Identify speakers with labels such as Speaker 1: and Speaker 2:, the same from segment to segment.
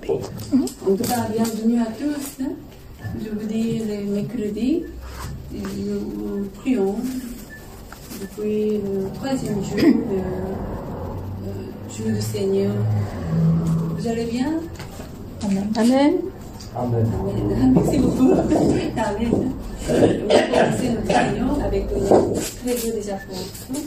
Speaker 1: En tout cas, bienvenue à tous. Je vous dis le mercredi, nous prions depuis le troisième jour du Seigneur. Vous allez bien?
Speaker 2: Amen. Amen.
Speaker 3: Amen.
Speaker 1: Amen. Merci beaucoup. Amen. On va commencer notre réunion avec le credo des apôtres.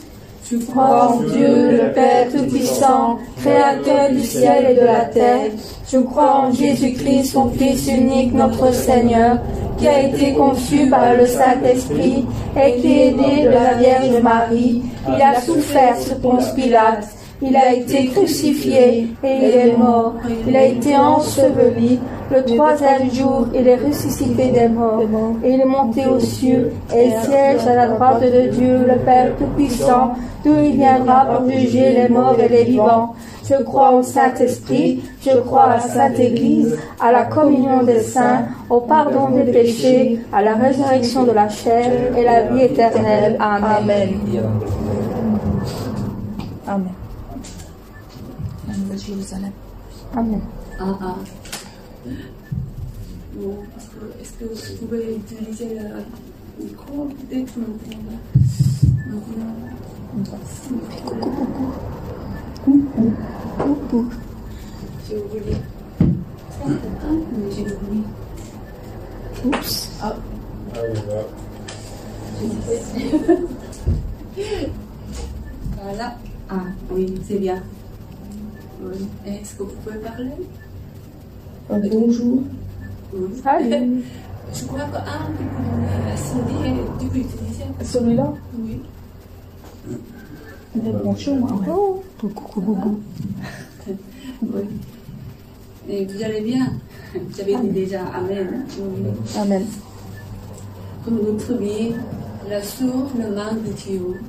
Speaker 2: Je crois en Dieu, le Père Tout-Puissant, Créateur du ciel et de la terre. Je crois en Jésus-Christ, son Fils unique, notre Seigneur, qui a été conçu par le Saint-Esprit et qui est né de la Vierge Marie. Il a souffert sous Ponce Pilate. Il a été crucifié et il est mort. Il a été enseveli. Le troisième jour, il est ressuscité des morts. Et il est monté aux cieux et il siège à la droite de Dieu, le Père Tout-Puissant, d'où il viendra pour juger les morts et les vivants. Je crois au Saint-Esprit, je crois à la Sainte Église, à la communion des saints, au pardon des péchés, à la résurrection de la chair et la vie éternelle. Amen. Amen. Jérusalem. Amen.
Speaker 1: Bon, est-ce que vous pouvez utiliser le micro peut-être maintenant?
Speaker 2: Coucou.
Speaker 1: Je vous dis. J'ai oublié.
Speaker 2: Oups.
Speaker 1: Ah. Voilà. Ah, oui, c'est bien. Oui. Est-ce que vous pouvez parler?
Speaker 2: Bonjour.
Speaker 1: Oui.
Speaker 2: Salut.
Speaker 1: Je crois que tu peux donner à Cindy, tu peux utiliser.
Speaker 2: Celui-là?
Speaker 1: Oui.
Speaker 2: Bonjour. Oh, coucou, boubou.
Speaker 1: Oui. Et vous allez bien? J'avais dit déjà Amen. Oui.
Speaker 2: Amen.
Speaker 1: Comme notre vie, la source, le manque de Dieu,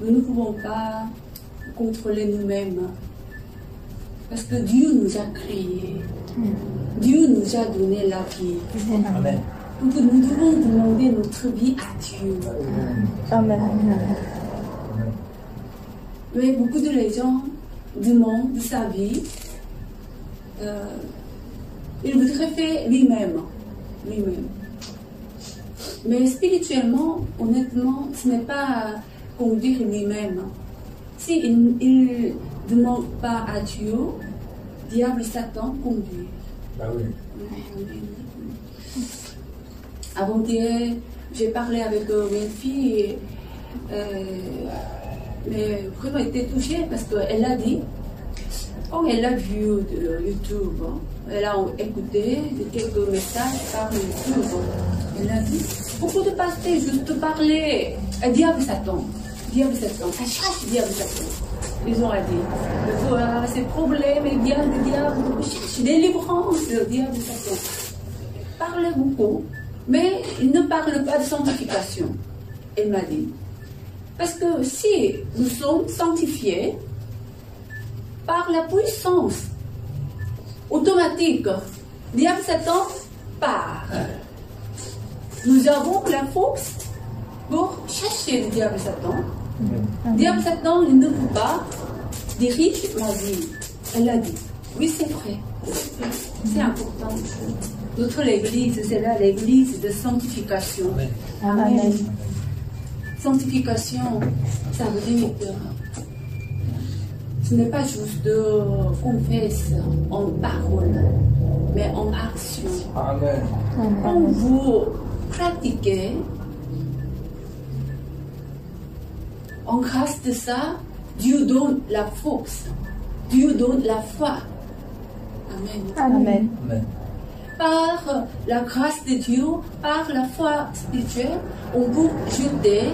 Speaker 1: nous ne pouvons pas contrôler nous-mêmes. Parce que Dieu nous a créés. Dieu nous a donné la vie.
Speaker 3: Amen.
Speaker 1: Donc nous devons demander notre vie à Dieu.
Speaker 2: Amen.
Speaker 1: Mais beaucoup de gens demandent sa vie. Il voudrait faire lui-même. Mais spirituellement, honnêtement, ce n'est pas conduire lui-même. S'il ne demande pas à Dieu, diable Satan conduit.
Speaker 3: Bah oui.
Speaker 1: Avant-hier, j'ai parlé avec une fille, mais vraiment elle était touchée parce qu'elle a dit, quand elle a vu de YouTube, elle a écouté quelques messages par YouTube, elle a dit, beaucoup de pasteurs juste parler, diable Satan, ça cherche diable Satan. Ils ont dit, voilà, ces problèmes, le diable, cherche délivrance, le diable Satan. Parle beaucoup, mais il ne parle pas de sanctification. Elle m'a dit. Parce que si nous sommes sanctifiés par la puissance automatique, le diable Satan part. Nous avons la force pour chercher le diable Satan. Le diable Satan, il ne peut pas diriger ma vie. Elle a dit. Oui, c'est vrai. C'est important. Notre église, c'est là l'église de sanctification.
Speaker 2: Amen.
Speaker 1: Sanctification, ça veut dire que ce n'est pas juste de confesser en parole, mais en action.
Speaker 3: Amen.
Speaker 1: Quand vous pratiquez, en grâce de ça, Dieu donne la force, Dieu donne la foi. Amen.
Speaker 2: Amen.
Speaker 3: Amen.
Speaker 1: Par la grâce de Dieu, par la foi spirituelle, on peut jeter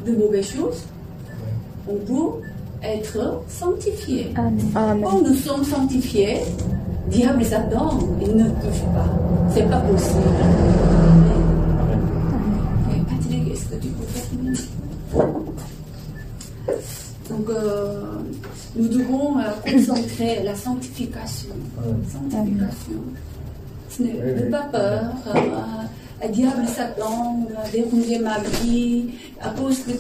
Speaker 1: de mauvaises choses, on peut être sanctifié.
Speaker 2: Amen.
Speaker 1: Quand nous sommes sanctifiés, diable et Satan, il ne touche pas. C'est pas possible.
Speaker 3: Amen.
Speaker 1: Patrick, est-ce que tu peux faire Donc, nous devons concentrer la sanctification. Sanctification. Ce n'est pas peur. Le diable Satan a dérangé ma vie à cause de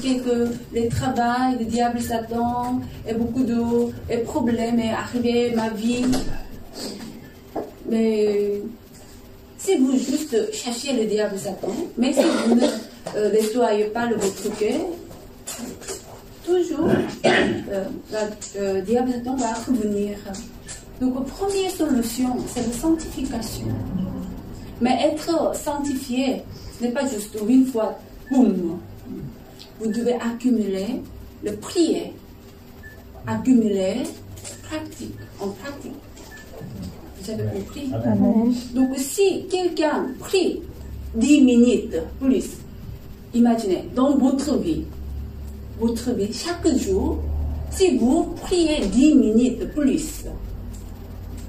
Speaker 1: le travail, le diable Satan et beaucoup de problèmes est arrivé à ma vie. Mais si vous juste cherchez le diable Satan, mais si vous ne nettoyez pas votre cœur, toujours le diable Satan va revenir. Donc, la première solution, c'est la sanctification. Mais être sanctifié, ce n'est pas juste une fois, boum. Vous devez accumuler le prier, accumuler en pratique. Vous avez compris?
Speaker 2: Amen.
Speaker 1: Donc, si quelqu'un prie 10 minutes plus, imaginez, dans votre vie, chaque jour, si vous priez 10 minutes plus,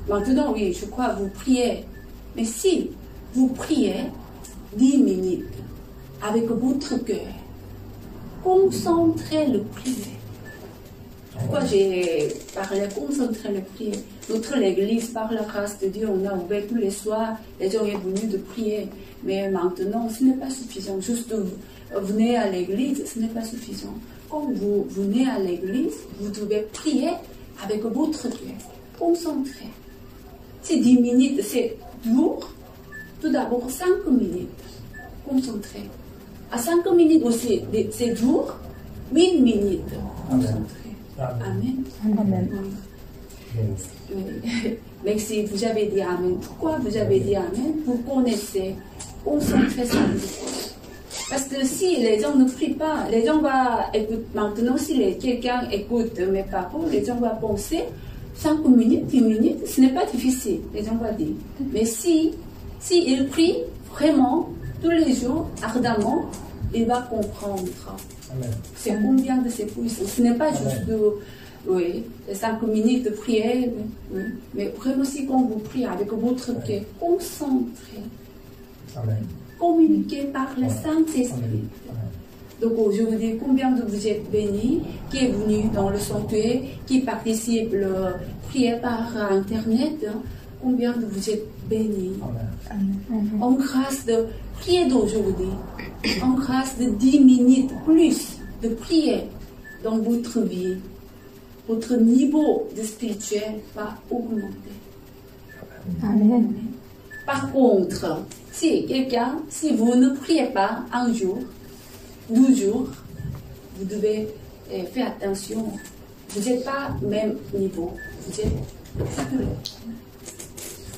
Speaker 1: maintenant, oui, je crois que vous priez, mais si vous priez 10 minutes avec votre cœur, concentrez le prier. Pourquoi j'ai parlé concentrer le prier? Notre église, par la grâce de Dieu, on a ouvert tous les soirs, les gens sont venus de prier. Mais maintenant, ce n'est pas suffisant. Juste venez à l'église, ce n'est pas suffisant. Quand vous venez à l'église, vous devez prier avec votre cœur. Concentrez. Si 10 minutes, c'est lourd, tout d'abord 5 minutes. Concentrez. À 5 minutes aussi, c'est lourd, 8 minutes. Concentrez. Amen.
Speaker 2: Amen.
Speaker 1: Mais si vous avez dit Amen, pourquoi vous avez dit Amen? Vous connaissez, concentrez sur le. Parce que si les gens ne prient pas, les gens vont écouter. Maintenant, si quelqu'un écoute mes paroles, les gens vont penser 5 minutes, 10 minutes, ce n'est pas difficile, les gens vont dire. Mais si il prie vraiment tous les jours, ardemment, il va comprendre. C'est combien de ces puissances. Ce n'est pas juste oui, 5 minutes de prière, oui. Mais vraiment si quand vous priez avec votre cœur, concentrez, communiquez par le Saint-Esprit. Donc aujourd'hui, combien de vous êtes bénis, qui est venu dans le sanctuaire, qui participe à la prière par Internet, combien de vous êtes bénis. En grâce de prier d'aujourd'hui, en grâce de 10 minutes plus de prière dans votre vie, votre niveau de spirituel va augmenter.
Speaker 2: Amen.
Speaker 1: Par contre, si vous ne priez pas un jour, 12 jours, vous devez faire attention. Vous n'êtes pas au même niveau. Vous êtes saturé.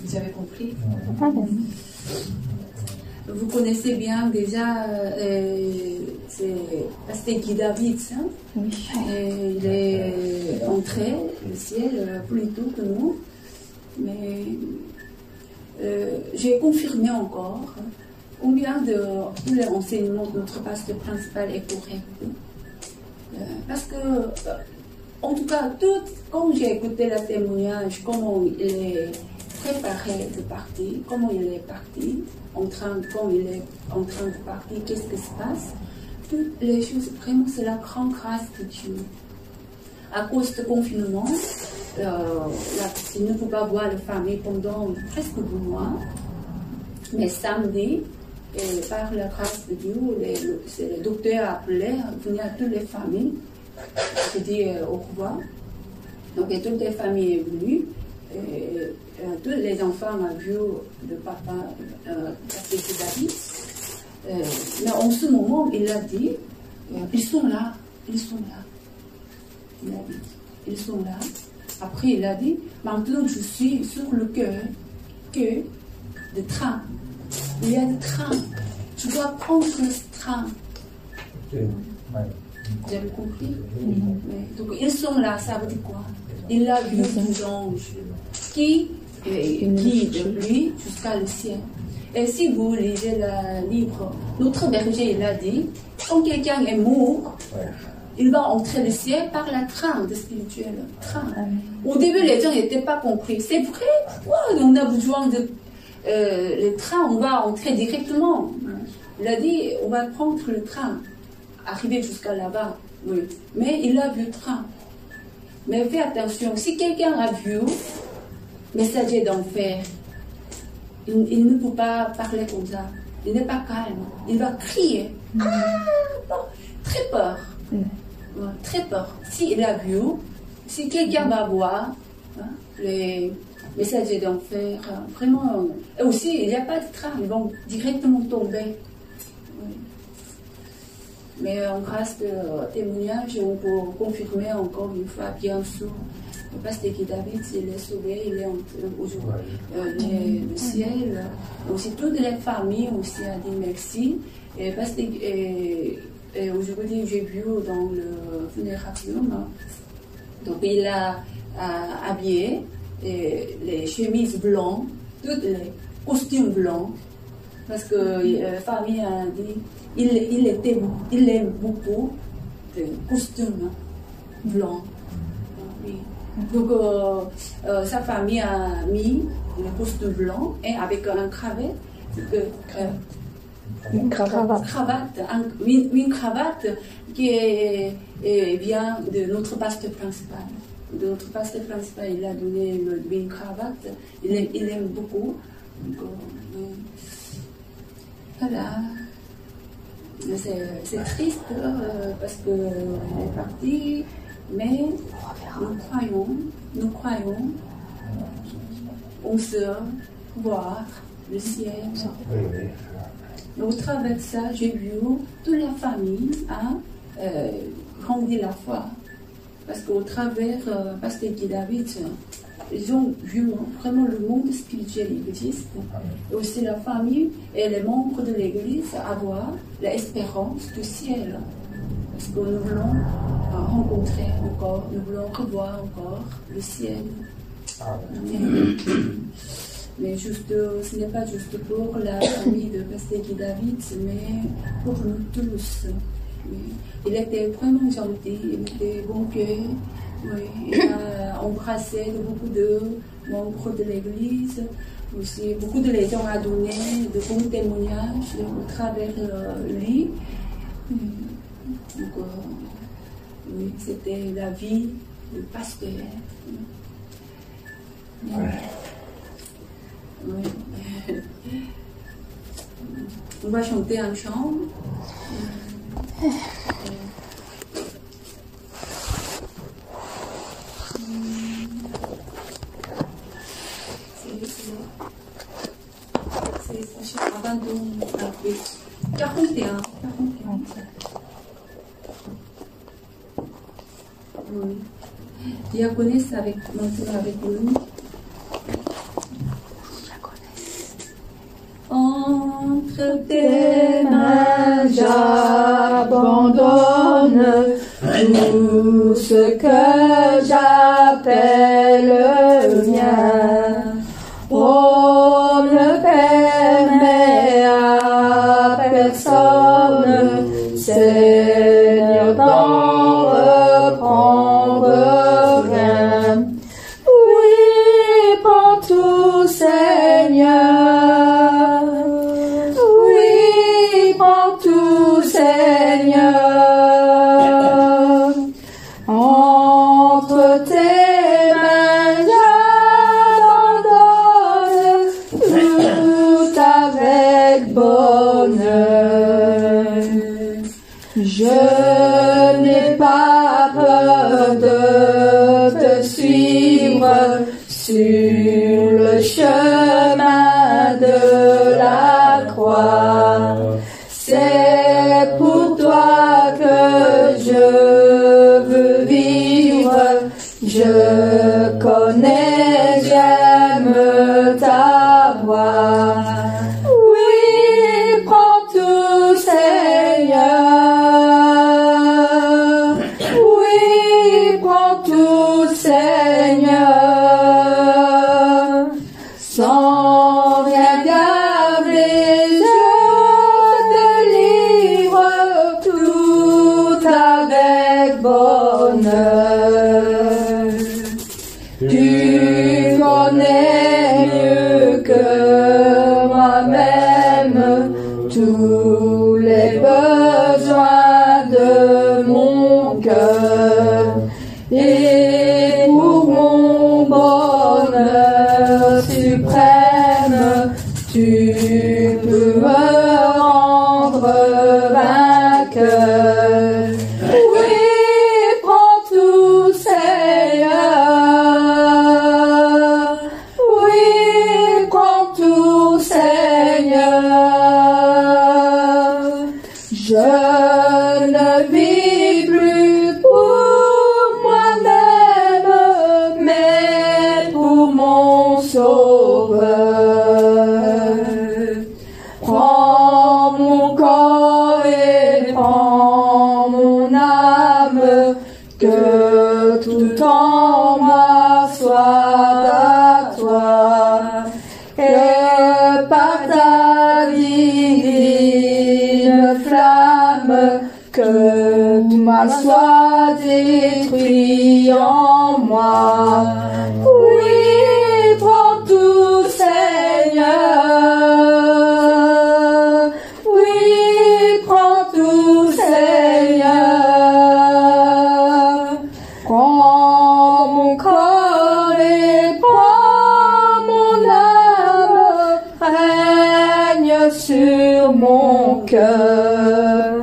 Speaker 1: Vous avez compris?
Speaker 2: Amen.
Speaker 1: Vous connaissez bien déjà, c'est Pasteur Guy David, hein?
Speaker 2: Oui.
Speaker 1: Il est entré au ciel plus tôt que nous, mais j'ai confirmé encore combien de tous les enseignements de notre pasteur principal est correct. Parce que, en tout cas, quand j'ai écouté le témoignage, comment il est préparé de partir, comment il est parti, quand il est en train de partir, qu'est-ce qui se passe, toutes les choses, vraiment, c'est la grande grâce de Dieu. À cause du confinement, il ne peut pas voir la famille pendant presque 2 mois, mais samedi, par la grâce de Dieu, le docteur a appelé à venir à toutes les familles, je dis au revoir. Donc toutes les familles sont venues. Tous les enfants ont vu le papa, Pasteur David. Mais en ce moment, il a dit, ils sont là. Il a dit, ils sont là. Après, il a dit, maintenant je suis sur le cœur que de train. Il y a des trains. Je dois prendre ce train. Vous avez compris? Donc, ils sont là, ça veut dire quoi? Il a vu des anges qui guident lui jusqu'à le ciel. Et si vous lisez le livre, notre berger, il a dit, quand quelqu'un est mort, il va entrer le ciel par la train de spirituel. Au début, les gens n'étaient pas compris. C'est vrai? Ouais, on a besoin de le train, on va entrer directement. Il a dit, on va prendre le train, arriver jusqu'à là-bas. Oui. Mais il a vu le train. Mais fais attention, si quelqu'un a vu messager d'enfer, il ne peut pas parler comme ça. Il n'est pas calme. Il va crier. Très peur. Très peur. S'il a vu, si quelqu'un va voir, messager d'enfer, vraiment. Et aussi, il n'y a pas de train, ils vont directement tomber. Oui. Mais en grâce de témoignage, on peut confirmer encore une fois, bien sûr, le pasteur David, il est sauvé, il est aujourd'hui le ciel. Aussi, toutes les familles aussi a dit merci. Et aujourd'hui, j'ai vu dans le funérarium, donc il a habillé les chemises blanches, tous les costumes blancs, parce que la famille a dit il aime beaucoup de costumes blancs. Oui. Donc sa famille a mis le costume blanc et avec un cravate.
Speaker 2: Une cravate.
Speaker 1: Une cravate qui vient de notre pasteur principal. De notre pasteur principal, il a donné une cravate. Il aime beaucoup. Donc, voilà. C'est triste parce qu'elle est partie, mais nous croyons, on se voit le ciel. Au travers de ça, j'ai vu toute la famille a grandi la foi. Parce qu'au travers, pasteur David, ils ont vu vraiment le monde spirituel existe. Et aussi la famille et les membres de l'église avoir l'espérance du ciel. Parce que nous voulons rencontrer encore, nous voulons revoir encore le ciel. Mais juste, ce n'est pas juste pour la famille de pasteur David, mais pour nous tous. Oui. Il était vraiment gentil, il était bon cœur. Oui. Il a embrassé beaucoup de membres de l'église. Aussi, beaucoup de gens ont donné de bons témoignages au travers lui. Donc, oui, c'était la vie du pasteur. Oui. On va chanter un chant. C'est abandon. 41. Oui. Diaconesse maintenant avec nous. Entre tes mains, j'abandonne tout ce que j'appelle mien. Oh, ne permets à personne, Seigneur, d'en reprendre rien. Oui, prends tout, Seigneur. Oui, prends tout, Seigneur. Entre tes mains, j'abandonne tout avec bonheur. Je n'ai pas peur de te suivre sur le chemin de la croix. C'est pour toi que je veux vivre. Je connais, j'aime ta voix. Oui, prends tout, Seigneur. Oui, prends tout, Seigneur. Sans rien garder, je te livre tout avec bonheur. Tu connais mieux que moi-même tous les besoins de mon cœur. Et pour mon bonheur suprême, tu peux me rendre vainqueur. Oui, prends tout, Seigneur.
Speaker 2: Prends mon corps et prends mon âme, que tout en moi soit à toi, et par ta divine flamme, que tout mal soit détruit en moi. Oui, prends tout, Seigneur. Oui, prends tout, Seigneur. Prends mon corps et prends mon âme, règne sur mon cœur.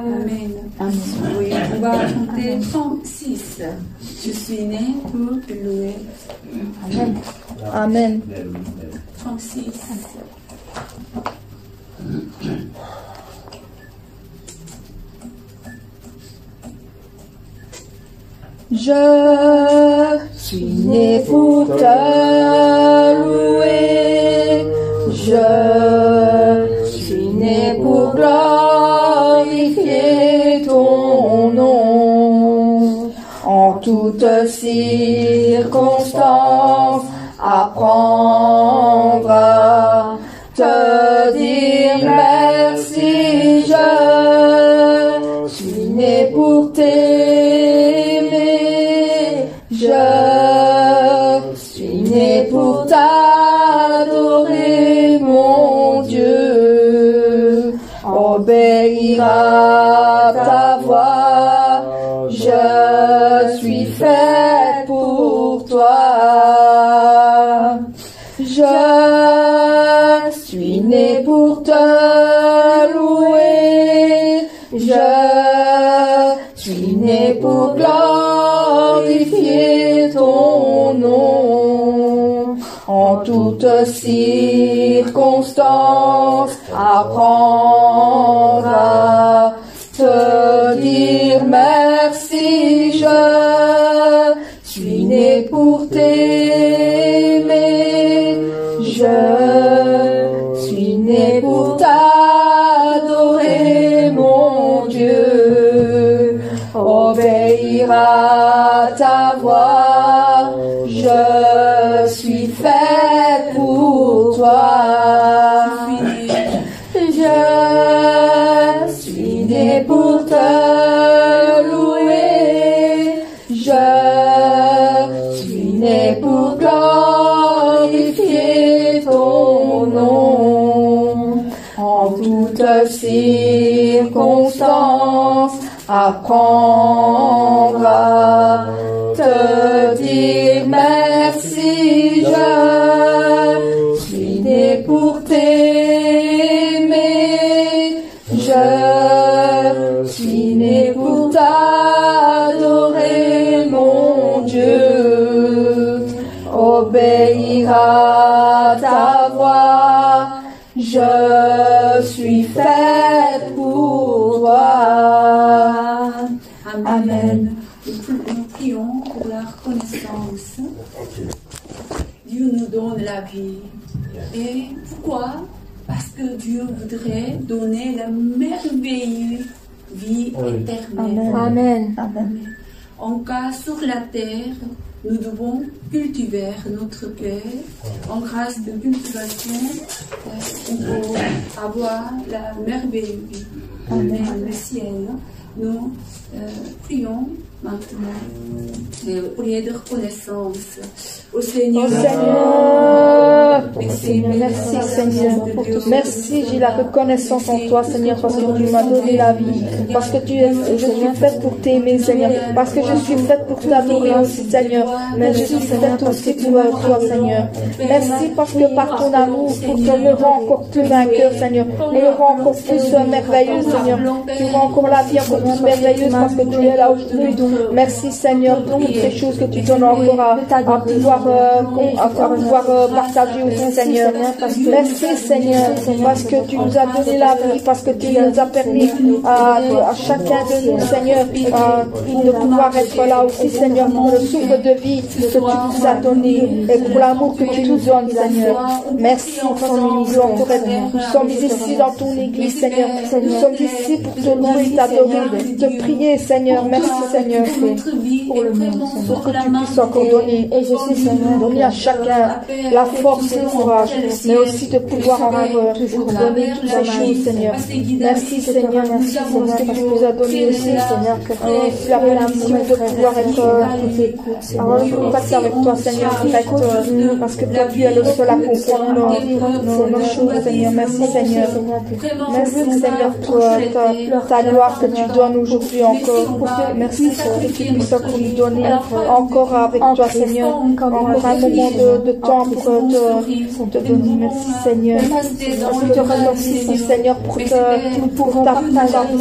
Speaker 1: Amen. Oui, on va chanter psaume 6. Je suis né pour te louer.
Speaker 2: Amen. Amen.
Speaker 1: Psaume 6.
Speaker 2: Je suis né pour te louer. Je suis né pour glorifier ton nom. En toutes circonstances, apprendre à te dire merci. Je suis né pour t'aimer. Je suis né pour t'adorer, mon Dieu. Obéir à ta voix. Je suis faite pour toi. Je suis né pour te louer. Je suis né pour glorifier ton nom. En toutes circonstances, apprendre à te dire merci. Je suis né pour t'aimer. Je suis né pour t'adorer, mon Dieu. Obéir à ta voix. Je suis faite pour toi. Je suis né pour te louer. Je suis né pour glorifier ton nom. En toutes circonstances, apprendre à te dire merci. Je suis né pour t'aimer. Je suis né pour t'adorer, mon Dieu. Obéir à ta voix. Je suis faite pour toi. Amen.
Speaker 1: Nous prions pour la reconnaissance. Dieu nous donne la vie. Et pourquoi? Parce que Dieu voudrait donner la merveilleuse vie éternelle.
Speaker 2: Amen. Amen.
Speaker 1: En cas sur la terre, nous devons cultiver notre cœur. En grâce de cultivation, on peut avoir la merveilleuse vie. Amen. Le ciel. Nous prions maintenant prière de reconnaissance au Seigneur.
Speaker 2: Merci Seigneur. Merci, j'ai la reconnaissance en toi Seigneur, parce que tu m'as donné la vie, parce que je suis faite pour t'aimer Seigneur, parce que je suis faite pour t'adorer aussi Seigneur, mais je suis faite aussi pour toi Seigneur. Merci parce que par ton amour, tu me rends encore plus vainqueur Seigneur, me rends encore plus merveilleux Seigneur, tu rends encore la vie encore plus merveilleuse parce que tu es là où tu Merci Seigneur pour toutes ces choses que tu donnes encore à pouvoir partager aussi Seigneur. Merci Seigneur parce que tu nous as donné la vie, parce que tu nous as permis à chacun de nous Seigneur de pouvoir être là aussi Seigneur pour le souffle de vie que tu nous as donné et pour l'amour que tu nous donnes Seigneur. Merci Seigneur, nous sommes ici dans ton église Seigneur. Nous sommes ici pour te louer, t'adorer, te prier Seigneur. Merci Seigneur pour le monde, pour que tu puisses encore donner et je sais Seigneur donner à chacun la force et le courage, mais aussi de pouvoir encore donner toutes ces choses Seigneur. Merci Seigneur, merci pour ce que tu nous as donné aussi Seigneur, et la bénédiction de pouvoir être en contact avec toi Seigneur direct, parce que toi tu es le seul à comprendre nos choses Seigneur. Merci Seigneur, merci Seigneur pour ta gloire que tu donnes aujourd'hui encore. Merci pour que tu puisses encore nous donner encore avec toi Seigneur, encore un moment de temps pour te donner. Merci Seigneur, je te remercie Seigneur pour ta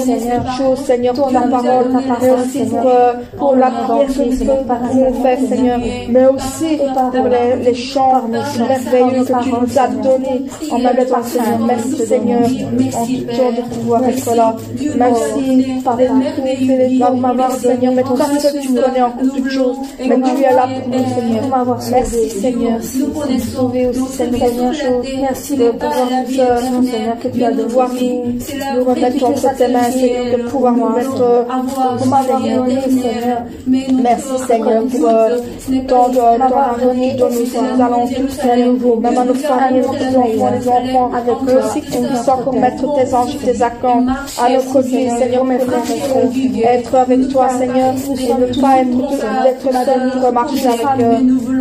Speaker 2: Seigneur, chose Seigneur, pour ta parole, mais aussi pour la prière que nous faisons Seigneur, mais aussi pour les chants merveilleux que tu nous as donnés en même temps Seigneur. Merci Seigneur en tout temps de pouvoir être là. Merci pour m'avoir Seigneur, mais tout ce que tu connais en toutes choses, mais tu es là pour nous Seigneur. Merci Seigneur, pour nous sauver aussi Seigneur. Merci de pouvoir nous Seigneur, que tu as de pouvoir nous remettre entre tes mains Seigneur, de pouvoir nous mettre pour m'avoir donné Seigneur. Merci Seigneur pour ton amour dont nous allons tous à nouveau, même à nos familles, nos enfants, mais aussi que tu puisses encore mettre tes anges, tes accords à nos côtés Seigneur, mes frères et sœurs, être avec toi Seigneur, et ne pas être seul pour marcher avec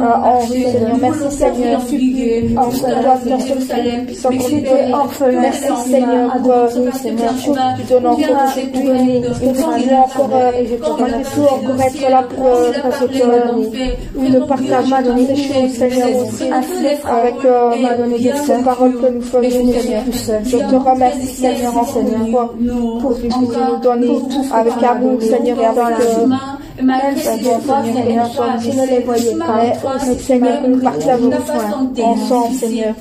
Speaker 2: Henri Seigneur. Merci Seigneur, en ce Seigneur, puisse encore nous donner. Merci Seigneur pour tu donnes encore aujourd'hui. Nous pouvons encore être là pour te partager des choses Seigneur aussi avec ces paroles que nous faisons Seigneur. Je te remercie Seigneur en Seigneur pour que tu puisses nous donner avec amour Seigneur et avec même si Seigneur, tu ne les voyais pas, mais Seigneur, que nous partageons ensemble, Seigneur.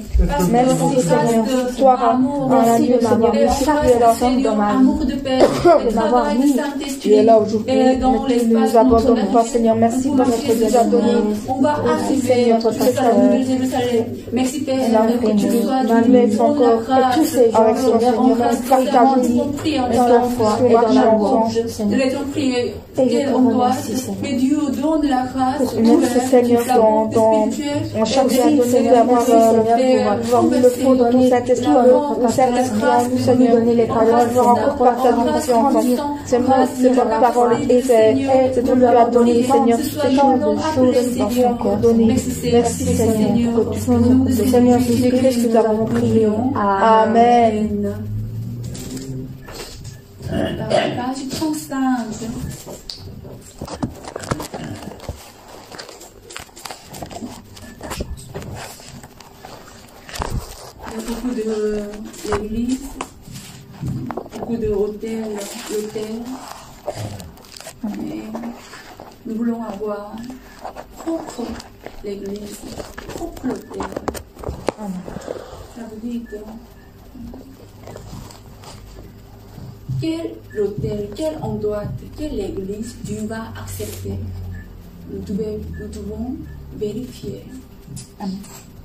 Speaker 2: Merci, Seigneur. Victoire à la nuit, Seigneur. Merci que tu es là dans ma vie, de m'avoir mis. Tu es là aujourd'hui, mais tu ne nous abandonnes pas, Seigneur. Merci pour ce que tu nous as donné. Aussi, Seigneur, toi, merci, Père, que tu nous laisses encore tous ces gens, avec toi, Seigneur. Partage-nous dans la foi et dans la louange, Seigneur. Et je te remercie, Seigneur.
Speaker 1: Mais Dieu donne la grâce.
Speaker 2: Merci, Seigneur, dans chaque vie, Seigneur, d'avoir le fond de ton Saint-Esprit, le Saint-Esprit en nous, Seigneur, donner les paroles, je veux encore partager aussi ensemble. C'est moi, c'est votre parole, et c'est toi qui as donné, Seigneur, toutes ces choses dans son corps donné. Merci, Seigneur, pour que tu nous écoutes. Seigneur Jésus-Christ, nous avons prié. Amen.
Speaker 1: Page 35. Il y a beaucoup de l'église, beaucoup de hôtels, mais nous voulons avoir propre l'église, propre l'hôtel. Ça veut dire que quel hôtel, quel endroit, quelle église Dieu va accepter. Nous devons vérifier.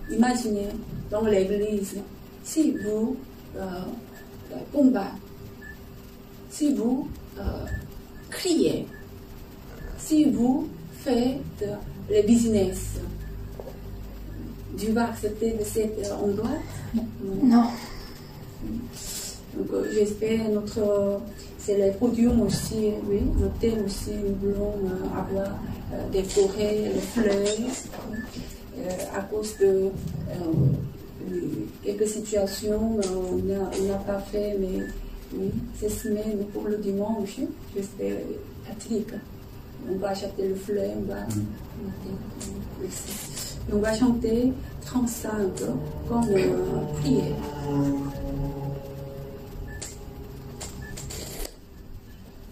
Speaker 1: Imaginez dans l'église, si vous combattez, si vous criez, si vous faites le business, Dieu va accepter de cet endroit?
Speaker 2: Non.
Speaker 1: Donc j'espère c'est les podiums aussi, oui, l'hôtel aussi, nous voulons avoir des forêts, des fleurs, à cause de quelques situations, on n'a pas fait, mais oui, ces semaines pour le dimanche, j'espère catholique. On va acheter le fleur, on va chanter 35 comme prière.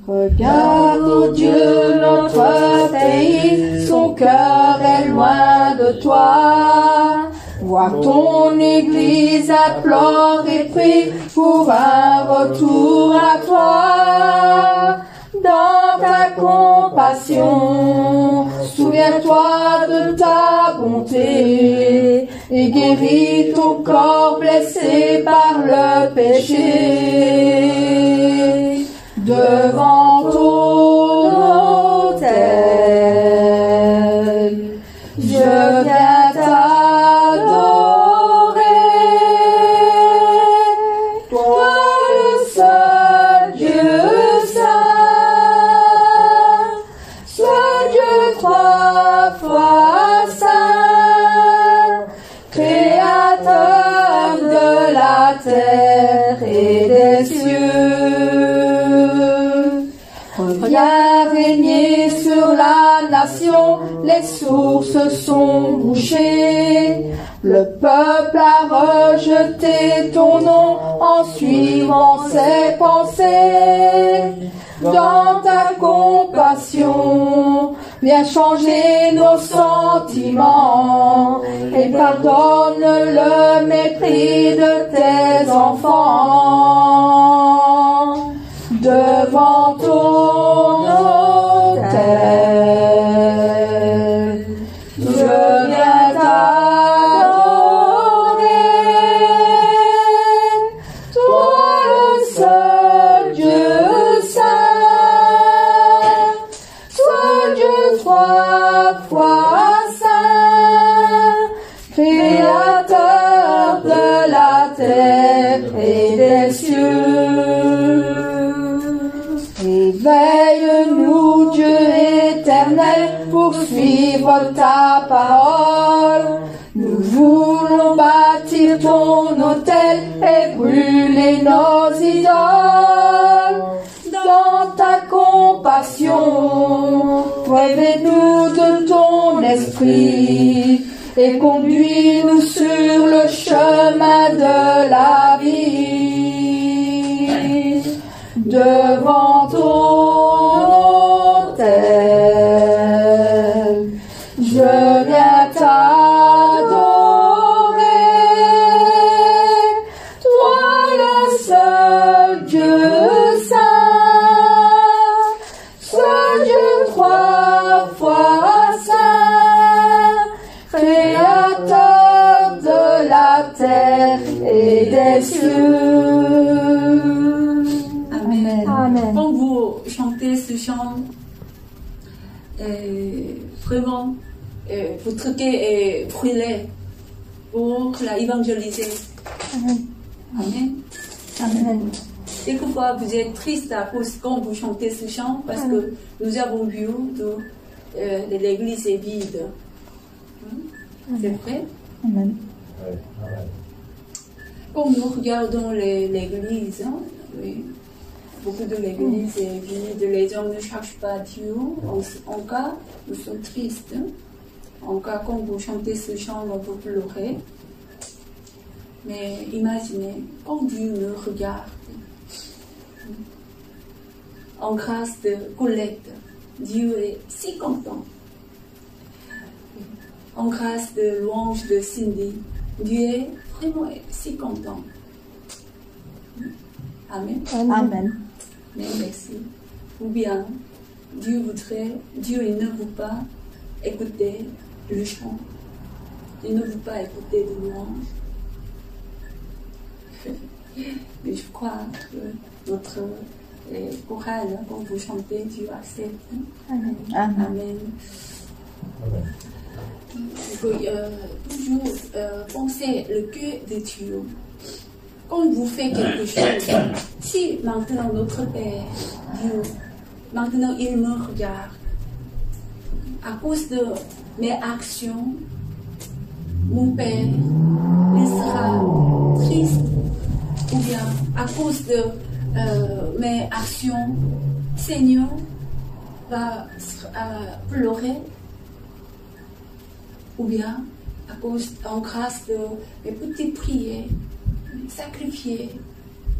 Speaker 2: Regarde, ô Dieu, notre pays, son cœur est loin de toi. Vois ton Église implore et prie pour un retour à toi. Dans ta compassion, souviens-toi de ta bonté et guéris ton corps blessé par le péché. Devant ton autel, je viens t'adorer. Toi le seul Dieu saint, seul Dieu trois fois saint, créateur de la terre et des cieux. Reviens régner sur la nation, les sources sont bouchées. Le peuple a rejeté ton nom en suivant ses pensées. Dans ta compassion, viens changer nos sentiments et pardonne le mépris de tes enfants. Devant ton autel, je viens t'adorer. Toi le seul Dieu saint, seul Dieu trois fois saint, créateur de la terre et des cieux. Éveille-nous, Dieu éternel, pour suivre ta parole. Nous voulons bâtir ton autel et brûler nos idoles. Dans ta compassion, révèle-nous de ton esprit et conduis-nous sur le chemin de la vie. Devant ton autel, je viens t'adorer. Toi le seul Dieu saint, seul Dieu trois fois saint, créateur de la terre et des cieux.
Speaker 1: Amen. Quand vous chantez ce chant, vraiment, votre cœur est brûlé pour la évangéliser.
Speaker 2: Amen.
Speaker 1: Amen.
Speaker 2: Amen.
Speaker 1: Quelquefois, vous êtes triste à cause quand vous chantez ce chant parce que nous avons vu que l'église est vide. C'est vrai?
Speaker 2: Amen.
Speaker 1: Quand nous regardons l'église, oui, beaucoup de l'église est vide, les gens ne cherchent pas Dieu. En cas, nous sommes tristes. En cas, quand vous chantez ce chant, vous pleurez. Mais imaginez, quand Dieu nous regarde, en grâce de Colette, Dieu est si content. En grâce de louange de Cindy, Dieu est vraiment si content. Amen.
Speaker 2: Amen.
Speaker 1: Mais merci. Ou bien, Dieu il ne veut pas écouter le chant. Il ne veut pas écouter de louange. Mais je crois que notre chorale, quand vous chantez, Dieu accepte.
Speaker 2: Amen.
Speaker 1: Amen. Il faut toujours penser le cœur de Dieu. Quand vous faites quelque chose, si maintenant notre Père, Dieu, maintenant il me regarde, à cause de mes actions, mon Père, il sera triste, ou bien à cause de mes actions, Seigneur va pleurer, ou bien à cause, en grâce de mes petites prières, sacrifier,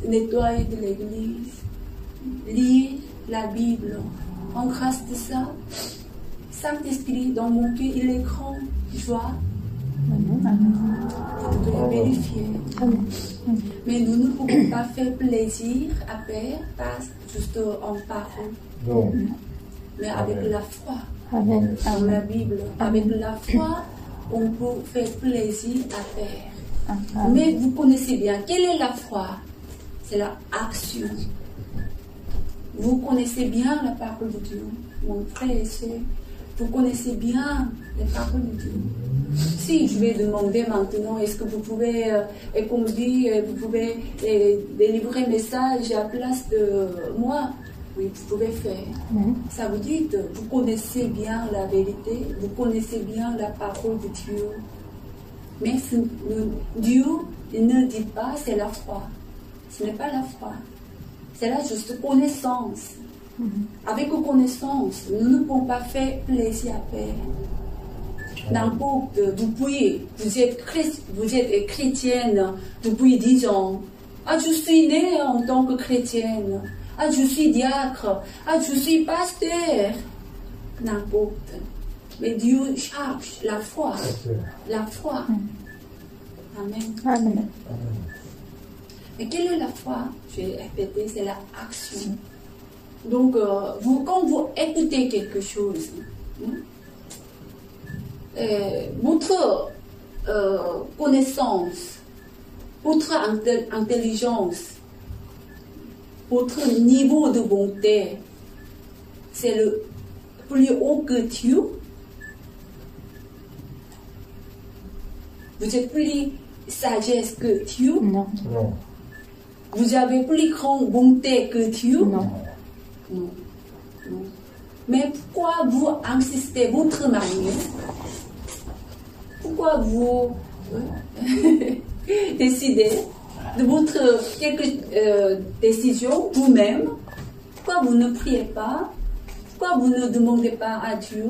Speaker 1: nettoyer de l'église, lire la Bible. En grâce de ça, Saint-Esprit, dans mon cœur, il est grand joie. Vous devez vérifier. Mais nous ne pouvons pas faire plaisir à Père, pas juste en parole,
Speaker 3: Non.
Speaker 1: mais avec la foi.
Speaker 2: Amen.
Speaker 1: Dans la Bible, avec la foi, on peut faire plaisir à Père. Mais vous connaissez bien, quelle est la foi? C'est la action. Vous connaissez bien la parole de Dieu, mon frère et soeur. Vous connaissez bien les paroles de Dieu. Si je vais demander maintenant, est-ce que vous pouvez, et comme dit, vous pouvez délivrer un message à la place de moi? Oui, vous pouvez faire. Ça vous dit, vous connaissez bien la vérité, vous connaissez bien la parole de Dieu. Mais Dieu ne dit pas c'est la foi. Ce n'est pas la foi. C'est la juste connaissance. Avec connaissance, nous ne pouvons pas faire plaisir à Père. N'importe, vous êtes chrétienne depuis 10 ans. Ah, je suis née en tant que chrétienne. Ah, je suis diacre. Ah, je suis pasteur. N'importe. Mais Dieu cherche la foi. La foi. Amen.
Speaker 2: Amen.
Speaker 1: Et quelle est la foi? Je vais répéter, c'est la action. Donc, quand vous écoutez quelque chose, votre connaissance, votre intelligence, votre niveau de bonté, c'est le plus haut que Dieu. Vous êtes plus sagesse que Dieu.
Speaker 2: Non.
Speaker 3: Non.
Speaker 1: Vous avez plus grande bonté que Dieu.
Speaker 2: Non.
Speaker 1: Non. Non. Mais pourquoi vous insistez votre manière? Pourquoi vous décidez de votre décision vous-même? Pourquoi vous ne priez pas? Pourquoi vous ne demandez pas à Dieu?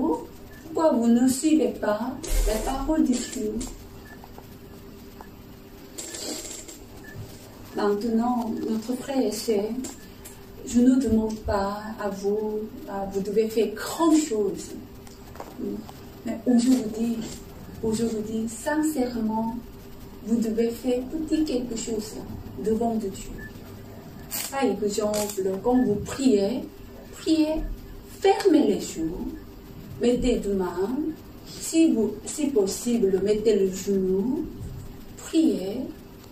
Speaker 1: Pourquoi vous ne suivez pas la parole de Dieu? Maintenant, notre frère et sœur, je ne demande pas à vous, vous devez faire grand chose. Mais aujourd'hui, sincèrement, vous devez faire petit quelque chose devant de Dieu. Par exemple, quand vous priez, fermez les yeux, mettez deux mains, si possible, mettez le genou, priez,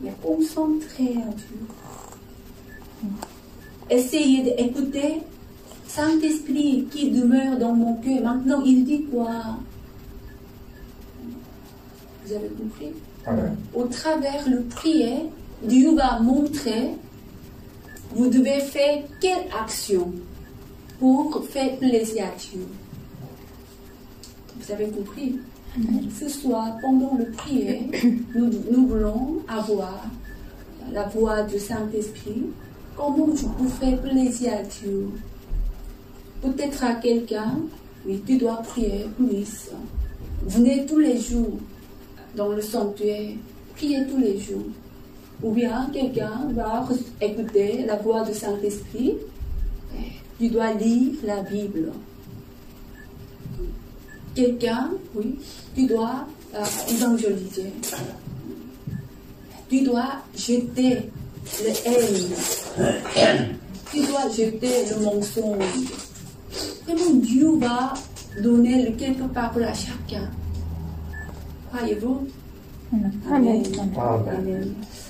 Speaker 1: mais concentrez à Dieu. Essayez d'écouter Saint-Esprit qui demeure dans mon cœur. Maintenant, il dit quoi? Vous avez compris?
Speaker 3: Amen.
Speaker 1: Au travers le prière, Dieu va montrer, vous devez faire quelle action pour faire plaisir à Dieu. Vous avez compris? Ce soir, pendant le prière, nous voulons avoir la voix du Saint-Esprit. Comment je peux faire plaisir à Dieu? Peut-être à quelqu'un, oui, tu dois prier plus. Venez tous les jours dans le sanctuaire, priez tous les jours. Ou bien quelqu'un va écouter la voix du Saint-Esprit, tu dois lire la Bible. Quelqu'un, oui, tu dois évangéliser. Tu dois jeter le haine. Tu dois jeter le mensonge. Vraiment, Dieu va donner quelque paroles à chacun. Croyez-vous?
Speaker 2: Amen.
Speaker 1: Amen.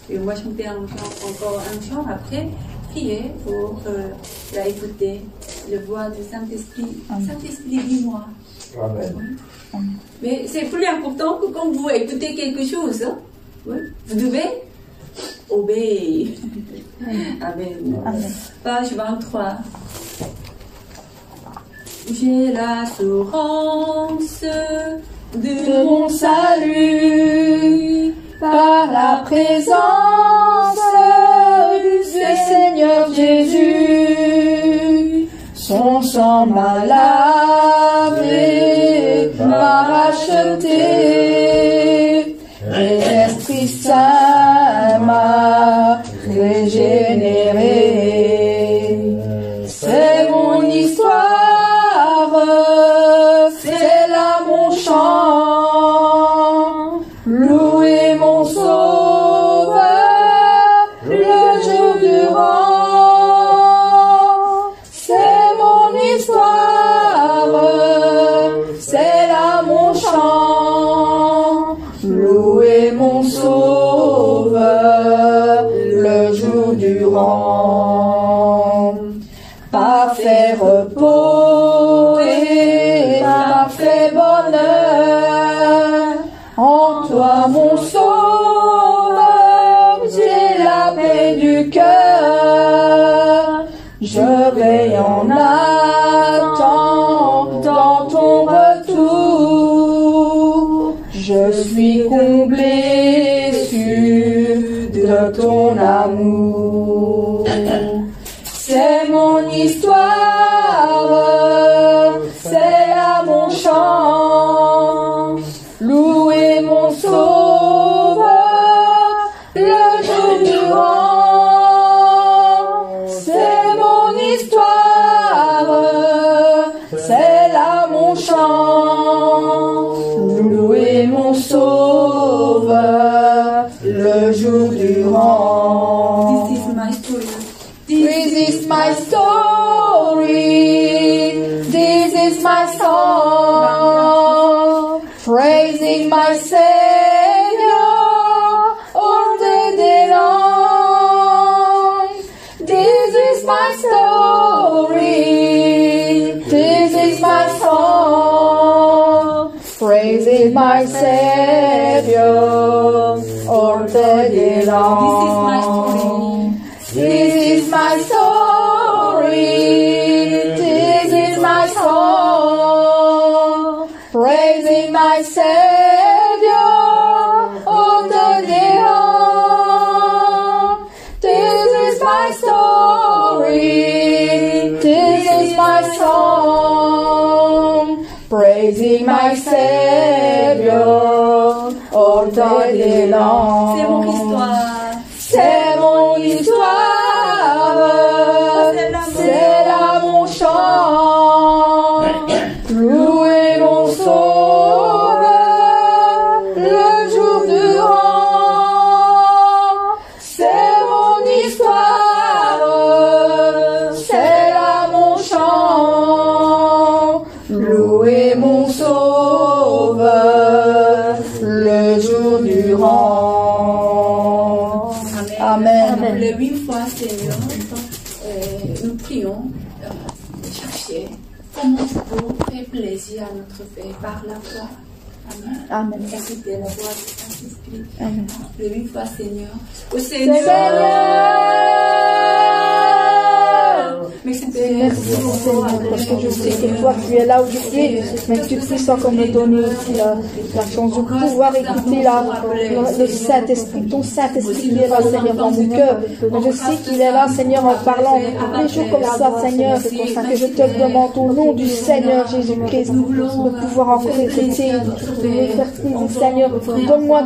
Speaker 1: Et on va chanter encore un chant après. Priez pour écouter la voix du Saint-Esprit. Saint-Esprit, dis-moi.
Speaker 3: Amen.
Speaker 1: Mais c'est plus important que quand vous écoutez quelque chose. Hein? Oui. Vous devez obéir. Amen. Page 23. J'ai l'assurance de mon salut
Speaker 2: Par la présence du Seigneur Jésus, son sang m'a lavé, m'a racheté, et l'Esprit Saint m'a régénéré. C'est mon cœur. Je veille en attendant ton retour. Je suis comblé sûr de ton amour. C'est mon histoire, c'est là mon chant. Louer mon sauveur le jour durant. C'est mon histoire, c'est là mon chant. Louer mon sauveur le jour durant.
Speaker 1: This is my story.
Speaker 2: This is my story. This is my song. Praising my Savior all the day long. This is my story. This is my song. Praising my Savior all the day long. This is my story. This is my song. Praising my Savior all the day long. This is my story. This is my song. Praising my Savior all the day long.
Speaker 1: C'est mon histoire.
Speaker 2: C'est mon histoire, c'est là mon chant. Louer mon sauveur le jour durant. C'est mon histoire, c'est là mon chant. Louer mon sauveur le jour durant. Amen.
Speaker 1: Les 8 fois, Seigneur, nous prions, chercher comment tu peux faire plaisir à notre Père par la foi. Amen.
Speaker 2: Amen.
Speaker 1: Écoutez la voix du Saint-Esprit.
Speaker 2: Amen.
Speaker 1: Les 8 fois, Seigneur. Au Seigneur.
Speaker 2: Merci Seigneur, parce que je sais que toi tu es là où je suis, mais que tu puisses encore me donner aussi la chance de pouvoir écouter le Saint-Esprit, ton Saint-Esprit qui est là, Seigneur, dans mon cœur. Mais je sais qu'il est là, Seigneur, en parlant des jours comme ça, Seigneur, que je te demande au nom du Seigneur Jésus-Christ de pouvoir encore écouter, de me faire plaisir, Seigneur. Donne-moi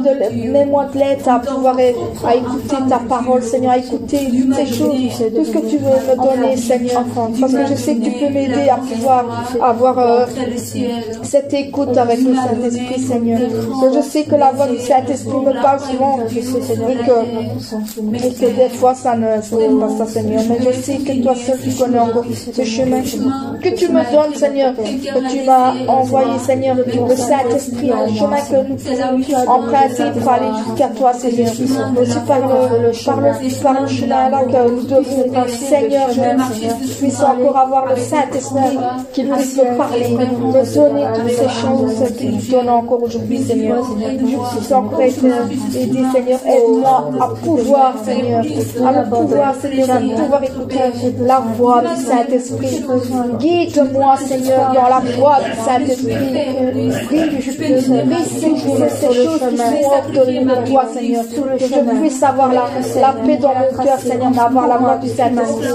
Speaker 2: mets-moi de l'aide à pouvoir à écouter ta parole, Seigneur, à écouter toutes ces choses, tout ce que tu veux me donner, Seigneur. Parce que je sais que tu peux m'aider à pouvoir avoir cette écoute avec le Saint-Esprit, Seigneur. Je sais que la voix du Saint-Esprit me parle souvent et que des fois ça n'est pas ça, Seigneur. Mais je sais que toi seul tu connais encore ce chemin que tu me donnes, Seieur, que tu m'as envoyé, Seigneur, le Saint-Esprit, un chemin que nous pouvons emprunter pour aller jusqu'à toi, Seigneur. Aussi par le chemin là que nous devons, Seigneur, je puisse encore avoir le Saint-Esprit qui puisse me parler, me donner toutes ces choses qu'il nous donne encore aujourd'hui, Seigneur. Je puisse encore être aidé, Seigneur. Aide-moi à pouvoir, Seigneur, Seigneur, à pouvoir écouter la voix du Saint-Esprit. Guide-moi, Seigneur, dans la voix du Saint-Esprit. Que je puisse réciter ces choses qui sont ordonnées de toi, Seigneur. Que je puisse avoir la paix dans mon cœur, Seigneur, d'avoir la voix du Saint-Esprit.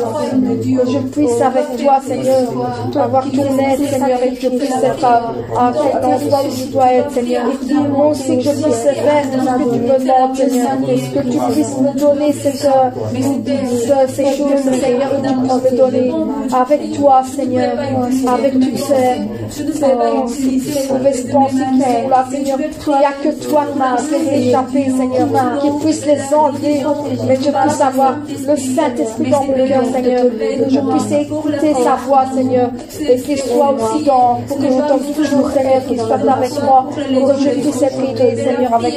Speaker 2: Que je puisse avec toi, Seigneur, avoir ton aide, Seigneur, et que je puisse être à l'endroit où je dois être, Seigneur. Moi aussi que je puisse faire ce que tu me demandes, Seigneur. Que tu puisses me donner ces choses, Seigneur, que tu puisses me donner avec toi, Seigneur, avec toutes ces mauvaises pensées qui sont là, Seigneur. Il n'y a que toi qui puisses les échapper, Seigneur, qui puisse les enlever, mais que je puisse avoir le Saint-Esprit dans mon cœur, Seigneur. Que je puisse écouter sa voix, Seigneur, et qu'il soit aussi pour que je t'entende toujours, Seigneur, qu'il soit avec moi, et que je puisse être aidé, Seigneur, avec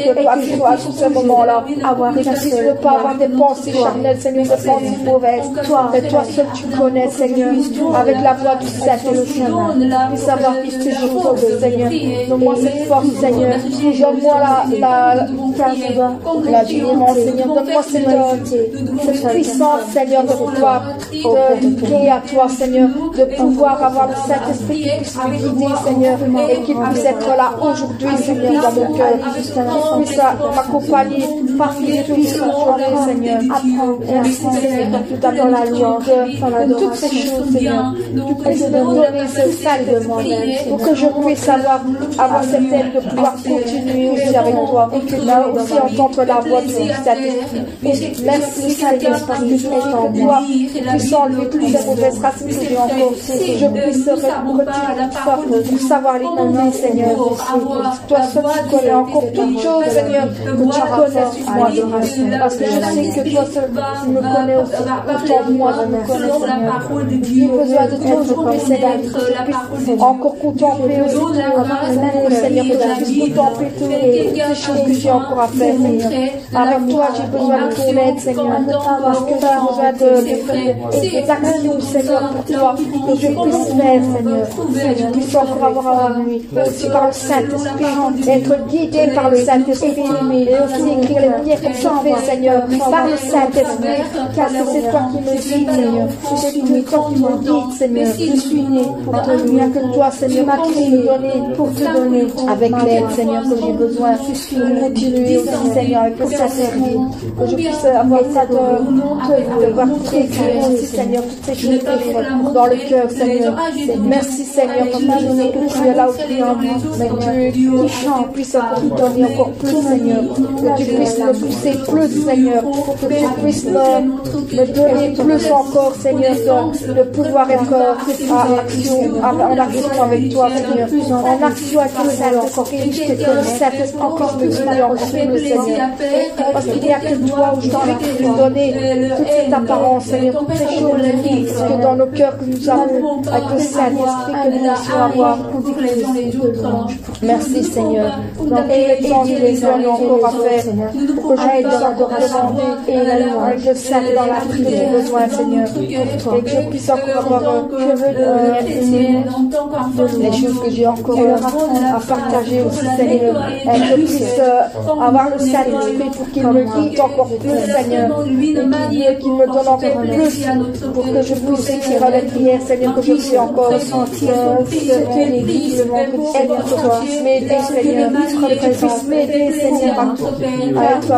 Speaker 2: toi à tous ces moments-là. Et que puisse ne pas avoir des pensées charnelles, Seigneur, des pensées mauvaises. Mais toi seul tu connais, Seigneur, avec la voix du Saint-Esprit. Puisse avoir plus de choses, Seigneur. Donne-moi cette force, Seigneur. Donne-moi la délivrance, Seigneur. Donne-moi cette puissance, Seigneur, de pouvoir te crier à toi, Seigneur, de pouvoir avoir le Saint-Esprit qui puisse me guider, Seigneur, et qui puisse être là aujourd'hui, Seigneur, dans mon cœur, qui puisse m'accompagner partout ce journée, Seigneur. Merci, Seigneur, pour tout dans la louange, de toutes ces choses, Seigneur. Tu puisses me donner ce salut pour que je puisse avoir cette aide de pouvoir continuer aussi avec toi, et que là aussi entendre la voix du Saint-Esprit. Merci, Seigneur, parce que je sais que toi, tu puisses enlever toutes ces mauvaises racines que j'ai encore, que je puisse retirer tout ça pour savoir les nommer, Seigneur. Toi seul tu connais encore toutes choses, Seigneur, que tu connais moi, parce que je sais que toi seul tu me connais aussi, autant moi je me connais, Seigneur. J'ai besoin de toi aujourd'hui, Seigneur, que je puisse encore contempler aussi Seigneur, que je puisse contempler toutes les choses que j'ai encore à faire, Seigneur. Avec toi, j'ai besoin de ton aide, Seigneur, parce que j'ai besoin des actions, Seigneur, pour toi, que je puisse faire, Seigneur, que je puisse encore avoir la nuit, aussi par le Saint-Esprit, être guidé par le Saint-Esprit, et aussi écrire les prières que tu fais, Seigneur, par le Saint-Esprit, car c'est toi qui me guides, Seigneur, c'est toi qui me guides, Seigneur, je suis né pour te donner, que toi, Seigneur, m'as créé pour te donner, avec l'aide, Seigneur, que j'ai besoin, pour continuer aussi, Seigneur, avec le Saint-Esprit, que je puisse avoir cette devoir écrire aussi, Seigneur, toutes ces choses dans le cœur, Seigneur. Merci, Seigneur, parce que tu es là aussi en moi, mais que tu puisses encore donner encore plus, Seigneur, que tu puisses me pousser plus, Seigneur, que tu puisses me donner plus encore, Seigneur, de pouvoir être en action avec toi, Seigneur, en action avec le Saint-Esprit, que le Saint-Esprit encore plus encore plus, Seigneur, parce qu'il n'y a que toi aujourd'hui qui nous donner toute cette apparence, Seigneur, toutes ces choses que dans nos cœurs que nous avons avec le Saint-Esprit que nous puissions avoir. Merci, Seigneur. Dans tous les temps, nous les avons encore à faire pour que je puisse encore demander avec le Saint dans la vie que j'ai besoin, Seigneur, et que je puisse encore avoir les choses que j'ai encore à partager aussi, Seigneur, et que je puisse avoir le Saint-Esprit pour qu'il me guide encore plus, Seigneur, et qu'il me donne encore plus pour que je puisse écrire les prières, Seigneur, que je puisse encore sentir que les vies Seigneur, que tu puisses m'aider, Seigneur, que tu puisses m'aider, Seigneur, à être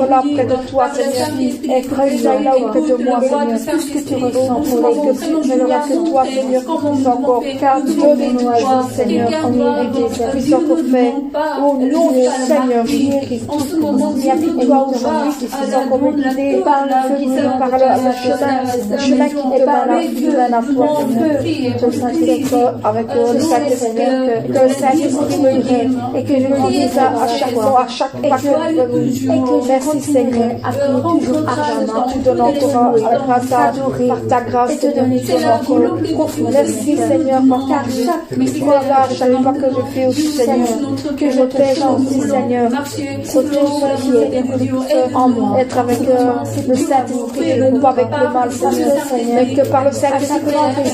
Speaker 2: là près de toi, Seigneur, et que tu sois là auprès de moi, Seigneur, tout ce que tu ressens pour les que il n'y a que toi, Seigneur, qui puisse encore donner nos joies, Seigneur, et que tu puisses encore faire au nom du Seigneur Jésus-Christ. Il n'y a que toi aujourd'hui qui puisse encore me guider par le chemin qui te mène à toi, Seigneur. Je prie avec le Saint-Esprit, que le Saint-Esprit me guide et que je me dise à chaque fois, à chaque pas que je veux. Merci, Seigneur, toujours ardemment, tu donnes encore grâce par ta grâce, tu donnes encore. Merci, Seigneur, par à chaque pas que je fais aussi, Seigneur, que je t'aide aussi, Seigneur, pour tout ce qui est en moi, être avec le Saint-Esprit et pas avec le mal, Seigneur, mais que par le Saint-Esprit, que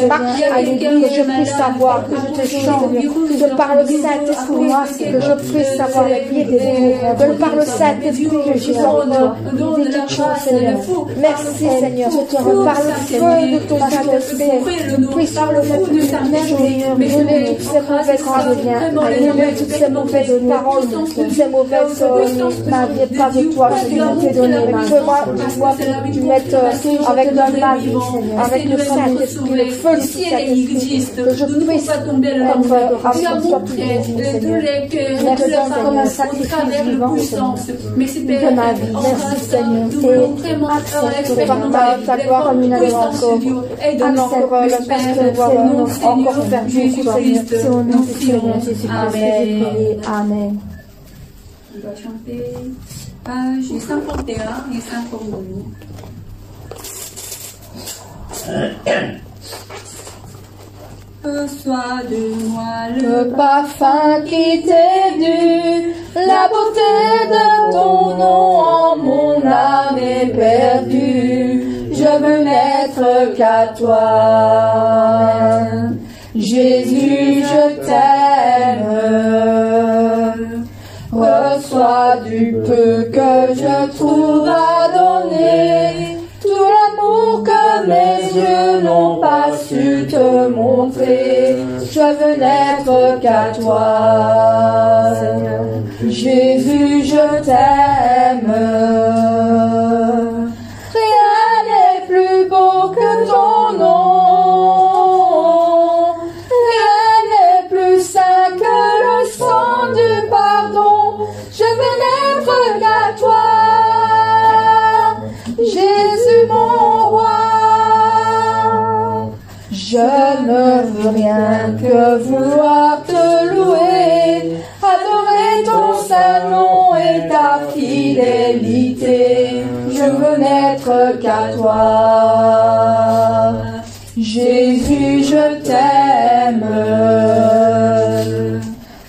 Speaker 2: je puisse savoir, que je te chante, que par le Saint-Esprit, que je puisse savoir les pieds des mots, que par le Saint-Esprit, que je puisse encore des toutes choses, Seigneur. Merci, Seigneur, que par le feu de ton Saint-Esprit, je puisse brûler toutes ces mauvaises brûler toutes ces mauvaises paroles, toutes ces mauvaises ma vie n'est pas de toi, Seigneur, mais que moi, tu mettes avec le mal, avec le Saint-Esprit, le feu du Saint-Esprit, que je puisse être avec toi tous les jours, Seigneur. Merci, Seigneur, comme un sacrifice vivant, de ma vie. Merci, Seigneur, et accepte par ta gloire comme une alliance encore. Donne encore le Père de pouvoir encore faire beaucoup, Seigneur. C'est au nom du Seigneur Jésus-Christ. Amen. Amen.
Speaker 1: On va chanter page 51 et 52. reçois de moi
Speaker 2: le parfum qui t'est dû, la beauté de ton nom en mon âme est perdue. Je veux n'être qu'à toi. Jésus, je t'aime. Reçois du peu que je trouve à donner, tout l'amour que mes yeux n'ont pas su te montrer. Je veux n'être qu'à toi. Jésus, je t'aime. Rien n'est plus beau que ton nom. Rien n'est plus saint que le sang du pardon. Je veux n'être qu'à toi. Jésus, mon roi. Je ne veux rien que vouloir te louer, adorer ton saint nom et ta fidélité. Je veux n'être qu'à toi. Jésus, je t'aime.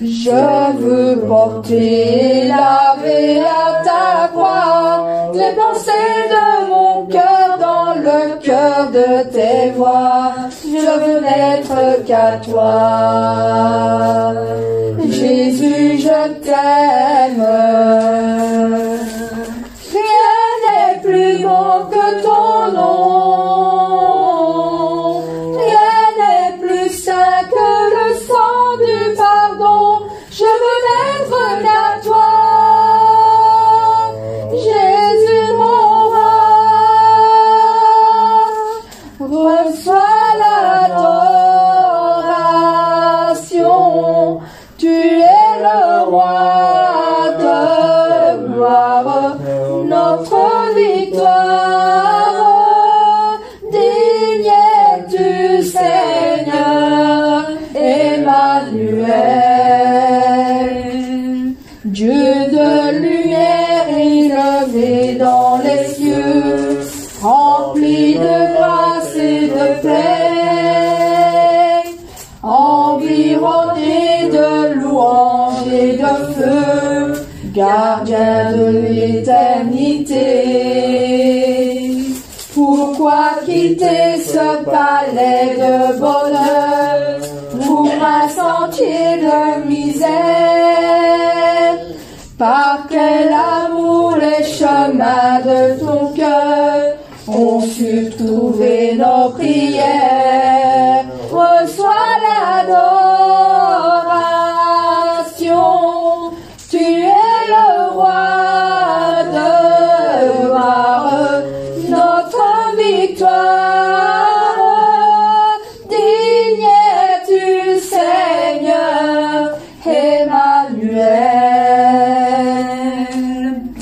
Speaker 2: Je veux porter, laver à ta croix les pensées de mon cœur dans le cœur de tes voix. Je veux n'être qu'à toi. Jésus, je t'aime. Rien n'est plus beau que ton nom. Rien n'est plus saint que le sang du pardon. Je veux n'être qu'à toi. Jésus, mon roi. Reçois l'adoration. Tu es le roi de gloire, notre victoire. Digne es-tu, Seigneur, Emmanuel. Dieu de lumière élevé dans les cieux, rempli de grâce et de paix, environné de louanges et de feu, gardien de l'éternité. Pourquoi quitter ce palais de bonheur pour un sentier de misère? Par quel amour les chemins de ton cœur ont su trouver nos prières. Reçois l'adoration. Tu es le roi de gloire, notre victoire. Digne es-tu, Seigneur, Emmanuel.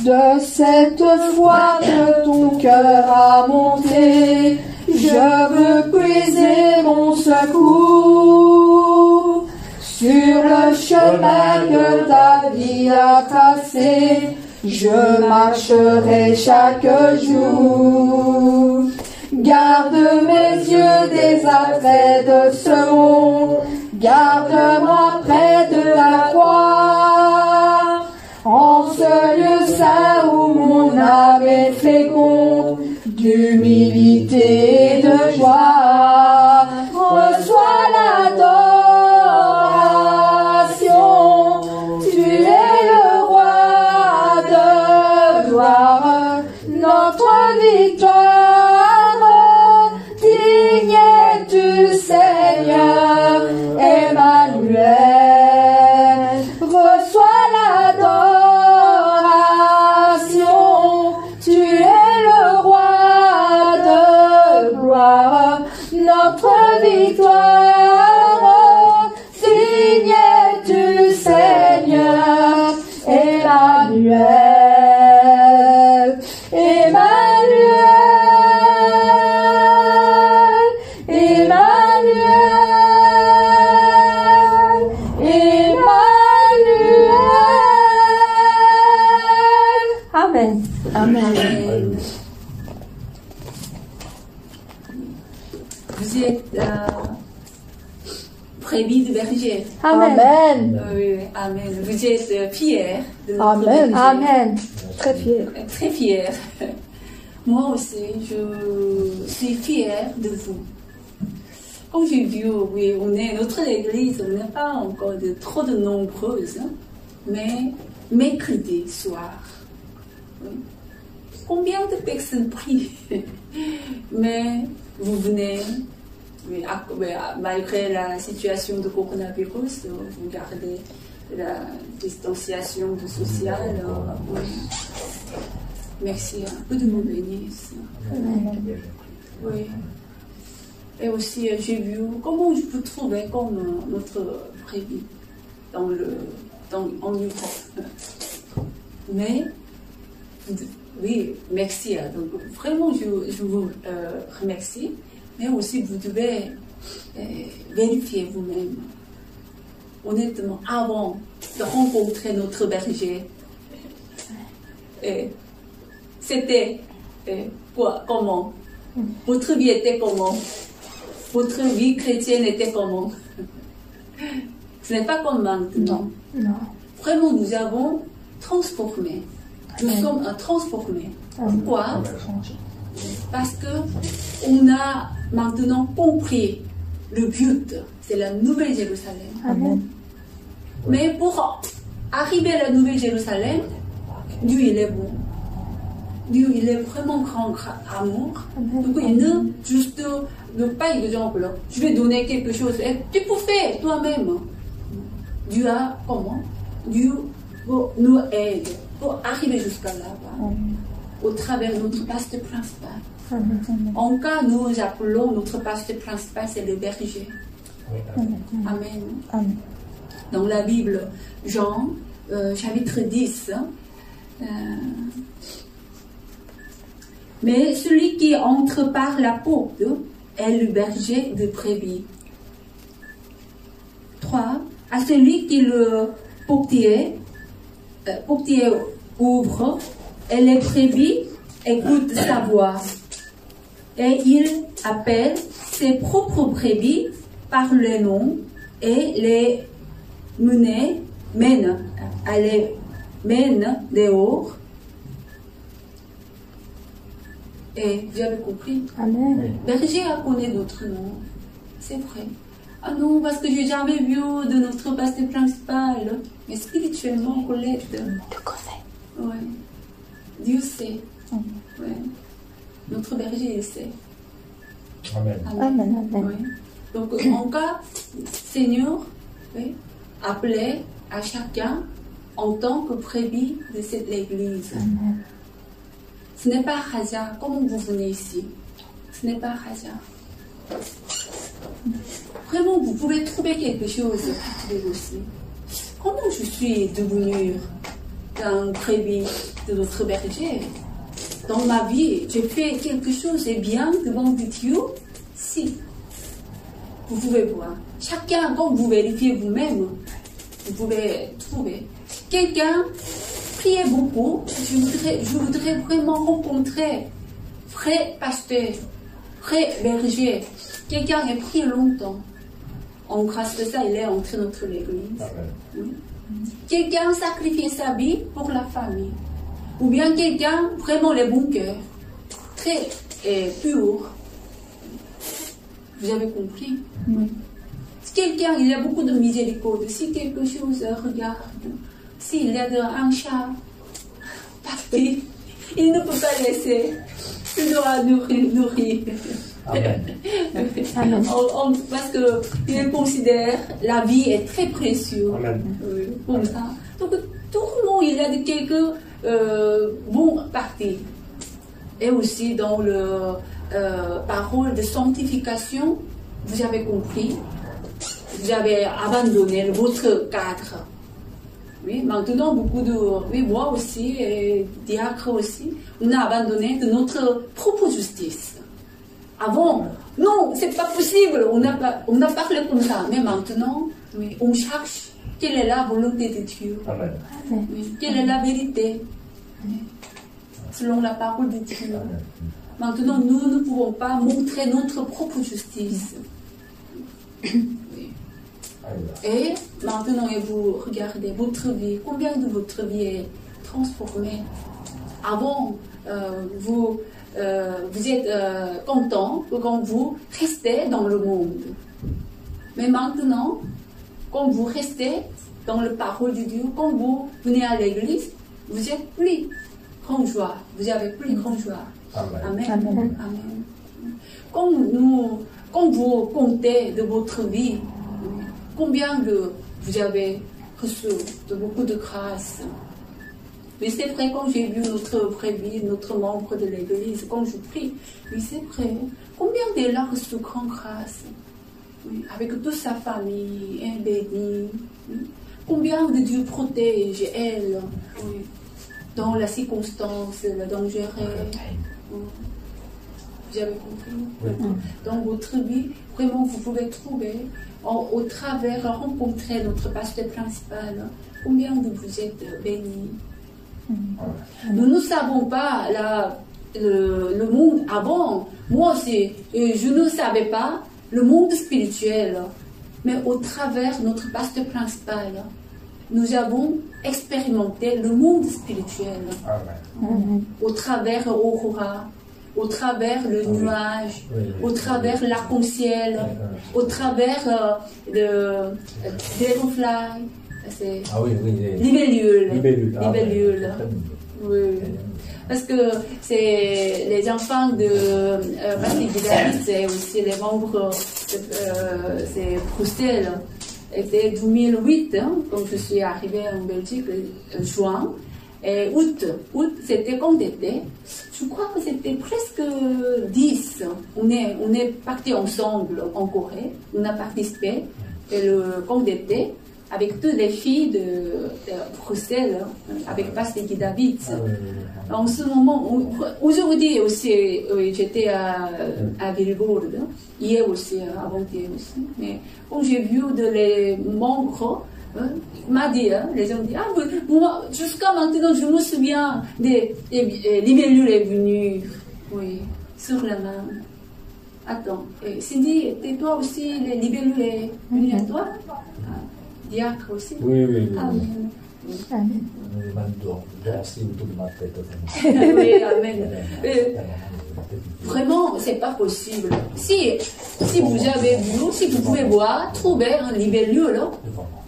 Speaker 2: De cette foi que ton cœur a monté, je veux puiser mon secours sur le chemin que ta vie a tracé. Je marcherai chaque jour. Garde mes yeux des attraits de ce monde. Garde-moi près de la croix. En ce lieu saint où mon âme est féconde d'humilité et de joie. Reçois l'adoration. Tu es le roi de gloire, notre victoire. Digne es-tu, Seigneur, Emmanuel. Reçois l'adoration. Tu es le roi de gloire, notre victoire. Digne es-tu, Seigneur, Emmanuel. Emmanuel, Emmanuel, Emmanuel. Amen.
Speaker 1: Amen. Vous êtes brebis de berger.
Speaker 2: Amen.
Speaker 1: Oui, amen. Vous êtes fiers de notre
Speaker 2: Amen.
Speaker 1: berger.
Speaker 2: Amen. Très fier.
Speaker 1: Très fiers. Moi aussi, je suis fière de vous. Comme j'ai vu, oui, notre église, on n'est pas encore trop de nombreuses, hein, mais mercredi soir. Oui. Combien de personnes prient? Mais vous venez, oui, malgré la situation de coronavirus, vous gardez la distanciation sociale. Oui. Merci, que Dieu vous bénisse. Oui. Et aussi, j'ai vu comment je peux trouver comme notre brebis en Europe. Mais, oui, merci. Donc, vraiment, je vous remercie. Mais aussi, vous devez vérifier vous-même. Honnêtement, avant de rencontrer notre berger, c'était quoi, comment? Votre vie était comment? Votre vie chrétienne était comment? Ce n'est pas comme maintenant.
Speaker 2: Non.
Speaker 1: Vraiment, nous avons transformé. Nous sommes transformés. Pourquoi? Parce que on a maintenant compris le but, c'est la Nouvelle Jérusalem.
Speaker 2: Amen.
Speaker 1: Mais pour arriver à la Nouvelle Jérusalem, Dieu il est bon. Dieu il est vraiment grand amour. Donc il ne juste pas exemple, je vais donner quelque chose, et tu peux faire toi-même. Dieu a comment? Dieu nous aide pour arriver jusqu'à là-bas, au travers de notre pasteur principal. En cas, nous appelons notre pasteur principal, c'est le berger. Amen.
Speaker 2: Amen.
Speaker 1: Dans la Bible, Jean, chapitre 10, mais celui qui entre par la porte est le berger de brebis. 3. À celui qui le portier ouvre, et les brebis écoutent sa voix. Et il appelle ses propres brebis par le nom et les mène dehors. Et vous avez compris?
Speaker 2: Amen.
Speaker 1: Berger a connu d'autres noms, c'est vrai. Ah non, parce que j'ai jamais vu de notre pasteur principal, mais spirituellement, Colette.
Speaker 2: Je te connais.
Speaker 1: Oui. Dieu sait. Ouais. Notre berger, il sait.
Speaker 3: Amen.
Speaker 2: Amen. Amen.
Speaker 1: Oui. Donc, en cas, Seigneur, oui, appelez à chacun en tant que brebis de cette église.
Speaker 2: Amen.
Speaker 1: Ce n'est pas hasard. Comment vous venez ici? Ce n'est pas hasard. Vraiment, vous pouvez trouver quelque chose pour trouver aussi. Comment je suis devenue un brebis de notre berger? Dans ma vie, j'ai fait quelque chose de bien devant Dieu? Si. Vous pouvez voir. Chacun, quand vous vérifiez vous-même, vous pouvez trouver. Quelqu'un priait beaucoup. Je voudrais vraiment rencontrer vrai pasteur, vrai berger. Quelqu'un a prié longtemps. En grâce de ça, il est entré dans notre église. Oui. Quelqu'un sacrifiait sa vie pour la famille. Ou bien quelqu'un, vraiment les bons cœurs, très pur. Vous avez compris?
Speaker 2: Oui.
Speaker 1: Si quelqu'un, il a beaucoup de miséricorde, si quelque chose regarde, s'il y a un chat parti, il ne peut pas laisser, il doit nourrir.
Speaker 3: Amen.
Speaker 2: Amen.
Speaker 1: Parce qu'il considère la vie est très précieuse.
Speaker 3: Amen.
Speaker 1: Comme ça. Donc tout le monde, il y a de quelques bons partis. Et aussi dans le parole de sanctification, vous avez compris, vous avez abandonné votre cadre. Oui, maintenant, beaucoup de... Oui, moi aussi, et diacre aussi, on a abandonné de notre propre justice. Avant, non, c'est pas possible, on a parlé comme ça. Mais maintenant, oui, on cherche quelle est la volonté de Dieu.
Speaker 3: Amen.
Speaker 1: Oui, quelle est la vérité. Oui, selon la parole de Dieu. Maintenant, nous ne pouvons pas montrer notre propre justice. Oui. Et maintenant, vous regardez votre vie, combien de votre vie est transformée. Avant, vous êtes content quand vous restez dans le monde. Mais maintenant, quand vous restez dans la parole de Dieu, quand vous venez à l'église, vous êtes plus grand joie. Vous avez plus grand joie. Amen. Amen. Amen. Quand vous comptez de votre vie, combien vous avez reçu de beaucoup de grâce. Mais c'est vrai, quand j'ai vu notre vraie vie, notre membre de l'église, quand je prie, oui, c'est vrai. Combien d'elle a reçu grande grâce, oui, avec toute sa famille, bénie. Oui. Combien de Dieu protège elle, oui, dans la circonstance, la dangereuse. Oui. Vous avez compris? Oui. Dans votre vie, vraiment, vous pouvez trouver, au travers, rencontrer notre pasteur principal, combien de vous êtes bénis. Nous ne savons pas le monde avant. Moi aussi, je ne savais pas le monde spirituel. Mais au travers de notre pasteur principal, nous avons expérimenté le monde spirituel. Au travers l'aurora, au travers le nuage, au travers l'arc-en-ciel, au travers des reflets. Libellule. Oui. Parce que c'est les enfants de Patrick David, c'est aussi les membres de Bruxelles. C'était 2008, hein, quand je suis arrivée en Belgique, juin. Et août c'était quand était. Je crois que c'était presque 10. On est partis ensemble en Corée. On a participé. Et le camp d'été avec toutes les filles de Bruxelles, avec Pasteur David. En ce moment, aujourd'hui aussi, j'étais à Villebourde, hier aussi, avant-hier aussi. Mais quand j'ai vu les membres, m'a dit, les gens disent, moi, jusqu'à maintenant, je me souviens des libellules est venues, oui, sur la main. Attends, Cindy, toi aussi, les libellules est venues à toi? Diacre aussi?
Speaker 3: Oui.
Speaker 1: Amen.
Speaker 3: Amen.
Speaker 1: Oui, amen. Vraiment, c'est pas possible. Si vous avez vu, si vous pouvez voir, trouver un libellule,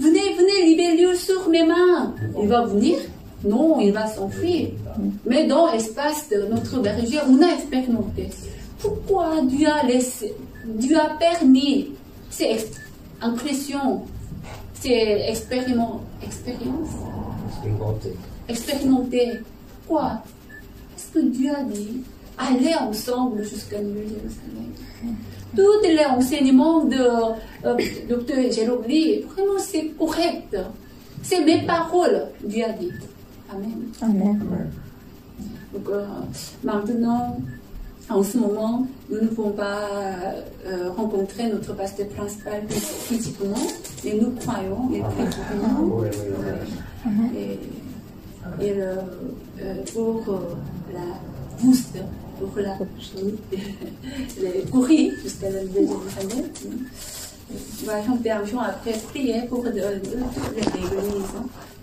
Speaker 1: venez libellule sur mes mains. Il va venir? Non, il va s'enfuir. Mais dans l'espace de notre berger, on a expérimenté. Pourquoi Dieu a permis ces impressions? C'est expérimenter. Quoi? Est-ce que Dieu a dit aller ensemble jusqu'à New Jérusalem? Tous les enseignements de Dr. Gérobli, vraiment c'est correct. C'est mes paroles, Dieu a dit. Amen.
Speaker 2: Amen.
Speaker 1: Donc maintenant, en ce moment, nous ne pouvons pas rencontrer notre pasteur principal physiquement, mais nous croyons et prions. Et pour la boost, pour les courriers jusqu'à la Nouvelle Jérusalem, on va chanter un chant après prier pour l'Église,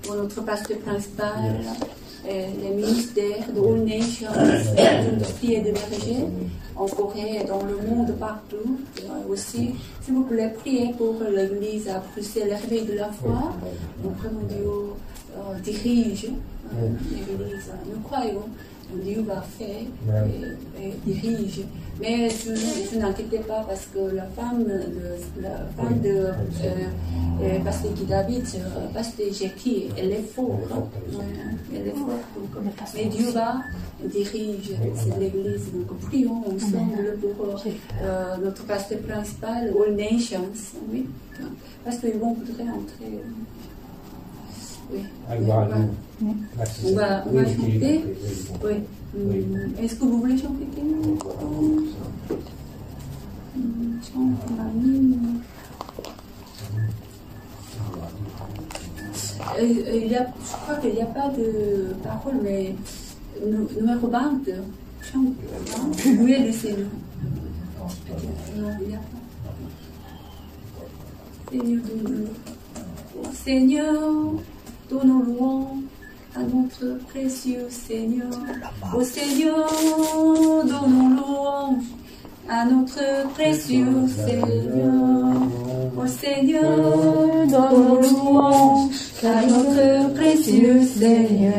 Speaker 1: pour notre pasteur principal. Les ministères de All Nations, de filles et de bergers en Corée et dans le monde partout. Aussi, si vous voulez prier pour l'église à Bruxelles, le réveil de la foi, vraiment Dieu dirige l'église. Nous croyons que Dieu va faire et dirige. Mais je n'inquiétais pas parce que la femme de Pasteur David, Pasteur Jackie, elle est forte. Elle est forte. Mais Dieu va diriger l'église. Donc prions ensemble pour notre pasteur principal, All Nations. Oui. Parce qu'ils vont voudrait entrer. Oui. On va chanter. Oui. Est-ce que vous voulez chanter? Je crois qu'il n'y a pas de parole, mais numéro 20, chante. Vous pouvez laisser nous. Non, il n'y a pas. Seigneur, donnons louange à notre précieux Seigneur. Ô Seigneur, donnons louange à notre précieux Seigneur. Ô Seigneur, donnons louange à notre précieux Seigneur.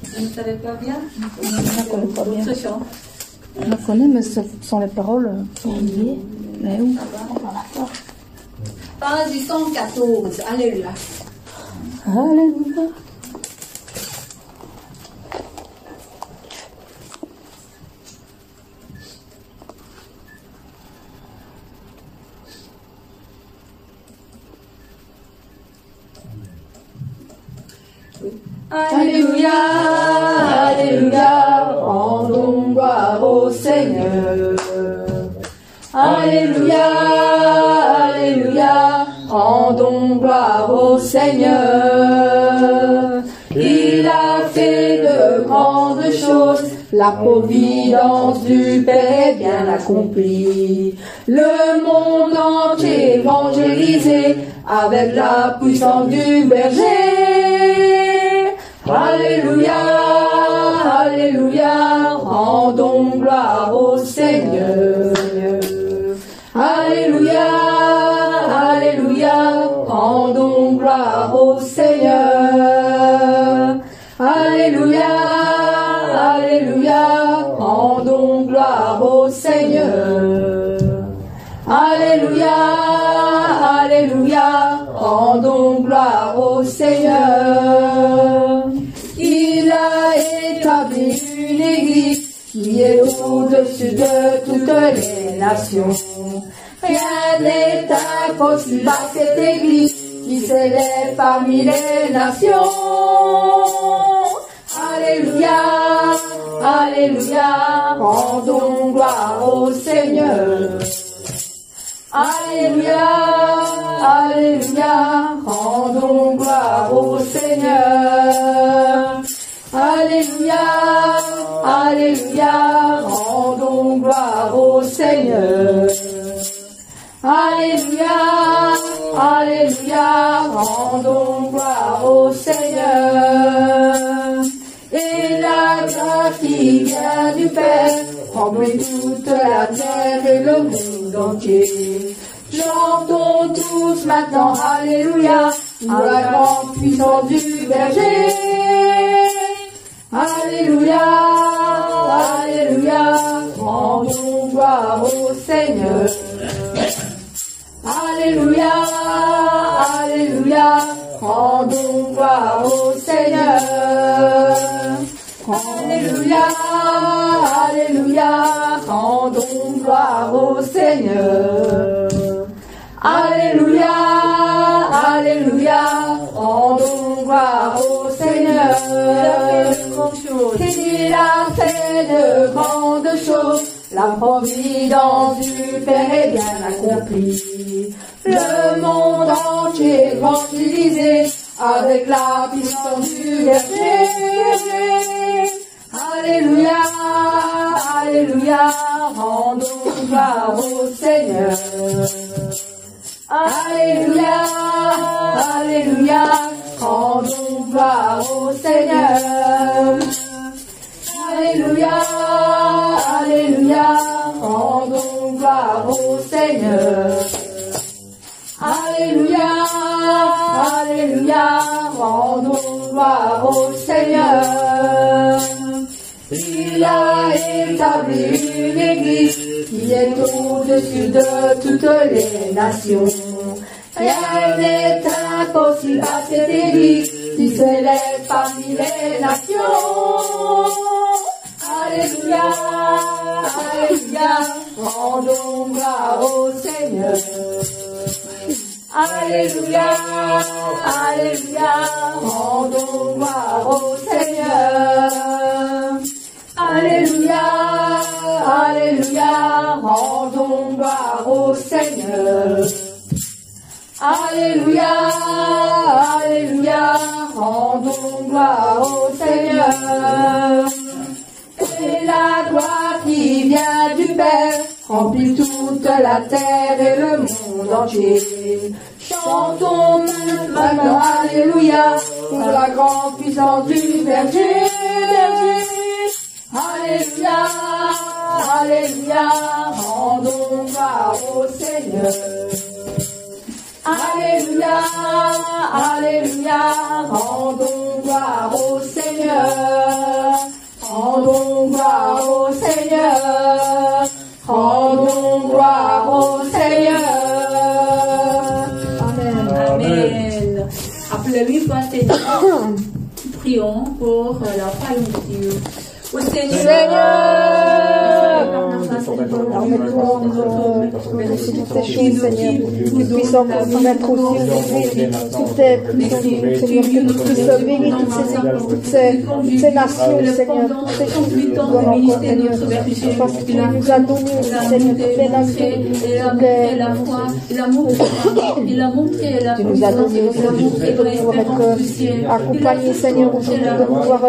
Speaker 1: Vous ne savez pas bien?
Speaker 2: Je ne connais pas bien.
Speaker 1: Autre chant.
Speaker 2: Je la connais, mais ce sont les paroles sont liées. Mais où?
Speaker 1: Page 114. Alléluia.
Speaker 2: Alléluia.
Speaker 1: Alléluia,
Speaker 2: Alléluia, rendons gloire au Seigneur. Alléluia, Alléluia, rendons gloire au Seigneur. Il a fait de grandes choses, la providence du Père est bien accomplie. Le monde entier évangélisé avec la puissance du berger. Alléluia, Alléluia, rendons gloire au Seigneur. Alléluia, Alléluia, rendons gloire au Seigneur. Alléluia, Alléluia, rendons gloire au Seigneur. Alléluia, Alléluia, rendons gloire au Seigneur. Il a établi une église qui est au-dessus de toutes les nations. Rien n'est impossible à cette église qui s'élève parmi les nations. Alléluia, Alléluia, rendons gloire au Seigneur. Alléluia, Alléluia, rendons gloire au Seigneur. Alléluia, Alléluia, rendons gloire au Seigneur. Alléluia, Alléluia, rendons gloire au Seigneur. Et la grâce qui vient du Père remplit toute la terre et le monde entier. Chantons tous maintenant, Alléluia, à la grande puissance du berger. Alléluia, Alléluia, rendons gloire au Seigneur. Alléluia, Alléluia, rendons gloire au Seigneur. Alléluia, Alléluia, rendons gloire au Seigneur. Alléluia, Alléluia, rendons gloire au Seigneur. Il a fait de grandes choses, la providence du Père est bien accomplie. Le monde entier évangélisé avec la puissance du berger. Alléluia, Alléluia, rendons gloire au Seigneur. Alléluia, Alléluia, rendons gloire au Seigneur. Alléluia, Alléluia, rendons gloire au Seigneur. Alléluia, Alléluia, rendons gloire au Seigneur. Il a établi une église qui est au-dessus de toutes les nations. Rien n'est impossible à cette église qui s'élève parmi les nations. Alléluia, Alléluia, rendons gloire au Seigneur. Alléluia, Alléluia, rendons gloire au Seigneur. Alléluia, Alléluia, rendons gloire au Seigneur. Alléluia, Alléluia, rendons gloire au Seigneur. Et la gloire qui vient du Père remplis toute la terre et le monde entier. Chantons maintenant, alléluia, pour la grande puissance du berger, berger. Alléluia, alléluia, rendons gloire au Seigneur. Alléluia, alléluia, rendons gloire au Seigneur. Rendons gloire au Seigneur. Rendons gloire au Seigneur.
Speaker 1: Amen. Amen. Appelez-lui, Seigneur. Prions pour la royaume de Dieu. Au Seigneur,
Speaker 2: toutes ces choses, Seigneur, que tu puisses encore nous mettre aussi toutes tes Seigneur, que tu puisses bénir toutes ces nations, Seigneur, toutes ces choses que tu donnes encore, Seigneur, parce que tu nous as donné aussi, Seigneur, toutes les nations, tu nous as donné aussi de pouvoir être accompagnés, Seigneur, aujourd'hui, de pouvoir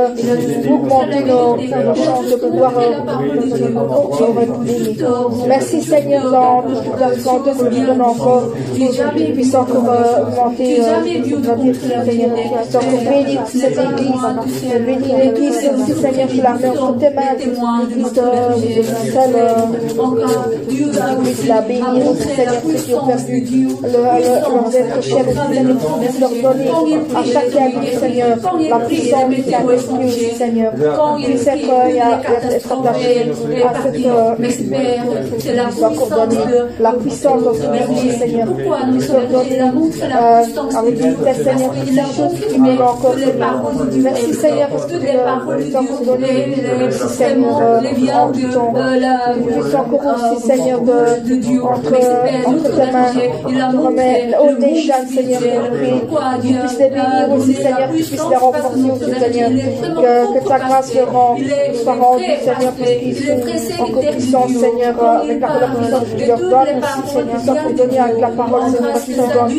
Speaker 2: augmenter nos chances, de pouvoir bénir. Merci, Seigneur, dans tout ce que tu donnes encore, que tu puisses encore augmenter notre Seigneur, puisses encore bénir cette église, bénir l'église aussi, Seigneur, tu la mets entre tes mains, l'église de tu puisses la bénir aussi, Seigneur, ceux qui ont perdu leurs êtres chers aussi, Seigneur, tu puisses leur donner à chacun, Seigneur, la puissance de ta esprit aussi, Seigneur, puisse être attaché à cette la puissance de ce Seigneur, avec une telle Seigneur, toutes les choses qui nous encore, Seigneur. Merci, Seigneur, parce que tu nous as encore donné aussi, Seigneur, en tout temps. Tu puisses encore aussi, Seigneur, entre tes mains, tu remets au nation, Seigneur, tu puisses les bénir aussi, Seigneur, tu puisses les renforcer aussi, Seigneur, que ta grâce leur rendue, Seigneur, parce qu'ils sont encore puissants, Seigneur, avec la puissance que tu leur donnes aussi, Seigneur, sans pour donner avec la parole, Seigneur, que tu leur donnes.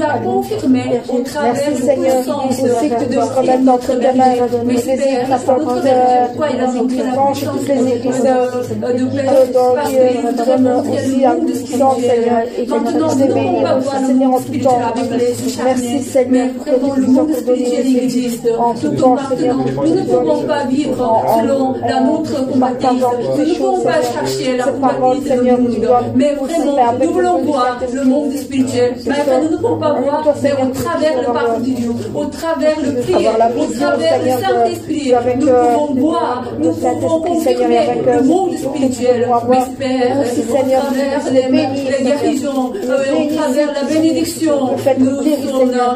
Speaker 2: Merci, Seigneur, aussi que tu puisses remettre entre tes mains les églises branches, toutes les églises qui donnent aussi la puissance, Seigneur, et que tu puisses les bénir aussi, Seigneur, en tout temps. Merci, Seigneur, pour que tu puisses encore donner les églises en tout temps, Seigneur.
Speaker 1: Nous ne pouvons pas vivre selon la nôtre compatissance. Nous ne pouvons pas chercher la compatissance Seigneur, mais vraiment, nous voulons voir le monde spirituel. Nous ne pouvons pas voir, mais au travers le parole de Dieu, au travers le prière, au travers le Saint-Esprit, nous pouvons voir, nous pouvons confirmer le monde spirituel. J'espère, au travers les guérisons, au travers la bénédiction, nous sommes dans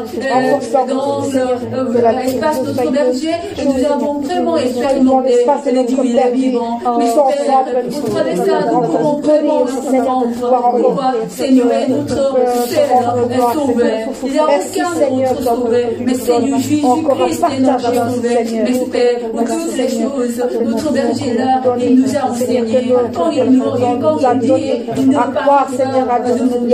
Speaker 1: l'espace de notre berger et nous avons vraiment expérimenté les divins vivants. Nous sommes ensemble, au travers de ça, nous pouvons vraiment voir Seigneur, notre Seigneur est sauvé. Il n'y a aucun autre sauvé, mais Seigneur Jésus-Christ est notre sauvé. Mais c'est toutes les choses, notre berger là, il nous a enseigné. Quand il nous dit, il ne parle pas de nous,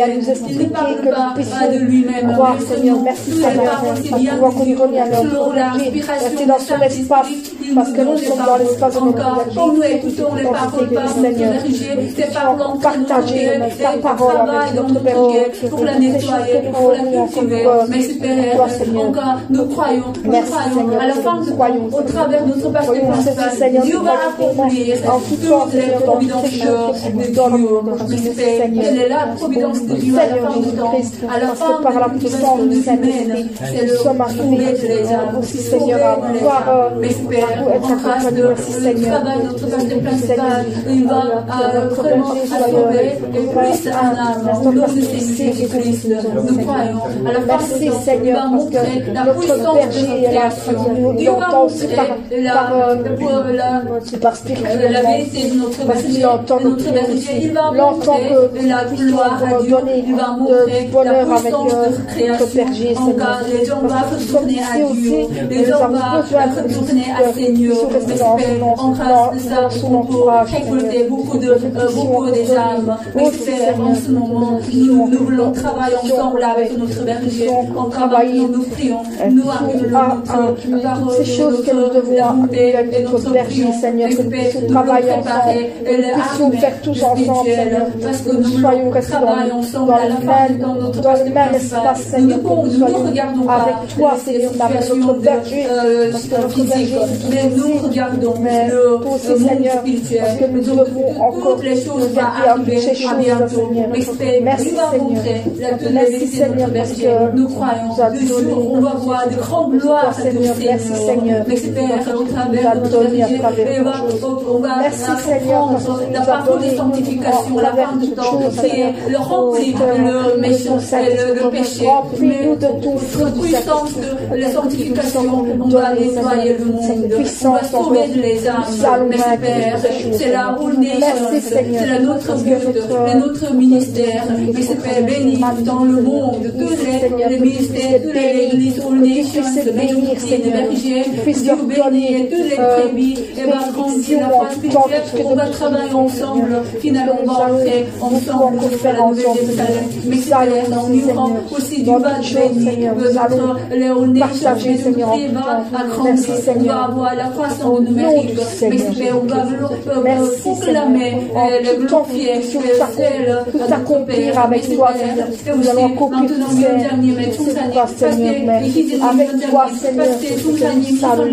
Speaker 1: il ne parle pas de lui-même.
Speaker 2: Croire, Seigneur, merci Seigneur, pour pouvoir continuer à leur rester dans son espace, parce que nous sommes dans l'espace de notre
Speaker 1: quand nous écoutons les paroles par notre berger, c'est par notre partager ta parole avec notre berger pour la nettoyer, pour la cultiver. Mais Père, encore nous croyons à la fin au travers de notre pasteur, Dieu va accomplir toutes les providences de Dieu. Elle est la providence de Dieu à la fin du temps, à la fin
Speaker 2: par la puissance du Saint-Esprit, nous sommes arrivés aussi, Seigneur, à pouvoir être accompagnés aussi, Seigneur.
Speaker 1: Notre pasteur principal, il va vraiment sauver et plus un âme au nom de Jésus-Christ. Nous croyons à la fin du temps, il va montrer la puissance de notre création. Dieu va montrer la vérité de notre berger. Il va montrer la gloire à Dieu. Il va montrer la puissance de notre création. Encore, les gens doivent retourner à Dieu. Les gens doivent retourner à Seigneur. En grâce de ça, on peut récolter beaucoup des âmes. Mais Père, en ce moment, nous voulons travailler ensemble avec notre berger. On travaille, nous prions, nous arrivons
Speaker 2: toutes ces choses que nous devons avec notre berger, Seigneur, que nous puissions travailler ensemble, que nous puissions faire tous ensemble, Seigneur, que nous soyons restés dans le même espace, Seigneur, que nous soyons avec toi, Seigneur, avec notre berger, parce que notre berger est difficile, mais aussi, Seigneur, parce que nous devons encore nous aider à toutes ces choses, Seigneur. Merci, Seigneur. Merci, Seigneur, parce que
Speaker 1: nous croyons, on va voir de grandes gloires,
Speaker 2: Seigneur. Merci, Seigneur.
Speaker 1: Merci, Père, au travers de notre berger, on va apprendre la parole de sanctification, la part du temps, qui est le remplir le méchant, le péché, mais notre puissance de la sanctification, on va nettoyer le monde, on va sauver les âmes. Merci, Père, c'est la whole nation, c'est notre but, c'est notre ministère. Merci, Père, bénis dans le monde tous les ministères, toutes les églises, whole nation, les bergers, Dieu bénit et toutes les brebis, et va grandir la foi spirituelle, on va travailler ensemble, finalement on va entrer ensemble pour la nouvelle Jérusalem. Mais c'est dans l'Iran aussi du bas de les whole nation, Jésus-Christ va agrandir, on va avoir la croissance numérique. Mais c'est on va proclamer le glorifier,
Speaker 2: tout accomplir avec toi, Seigneur. Nous allons accomplir tout ça, Seigneur, mais avec toi, Seigneur, nous allons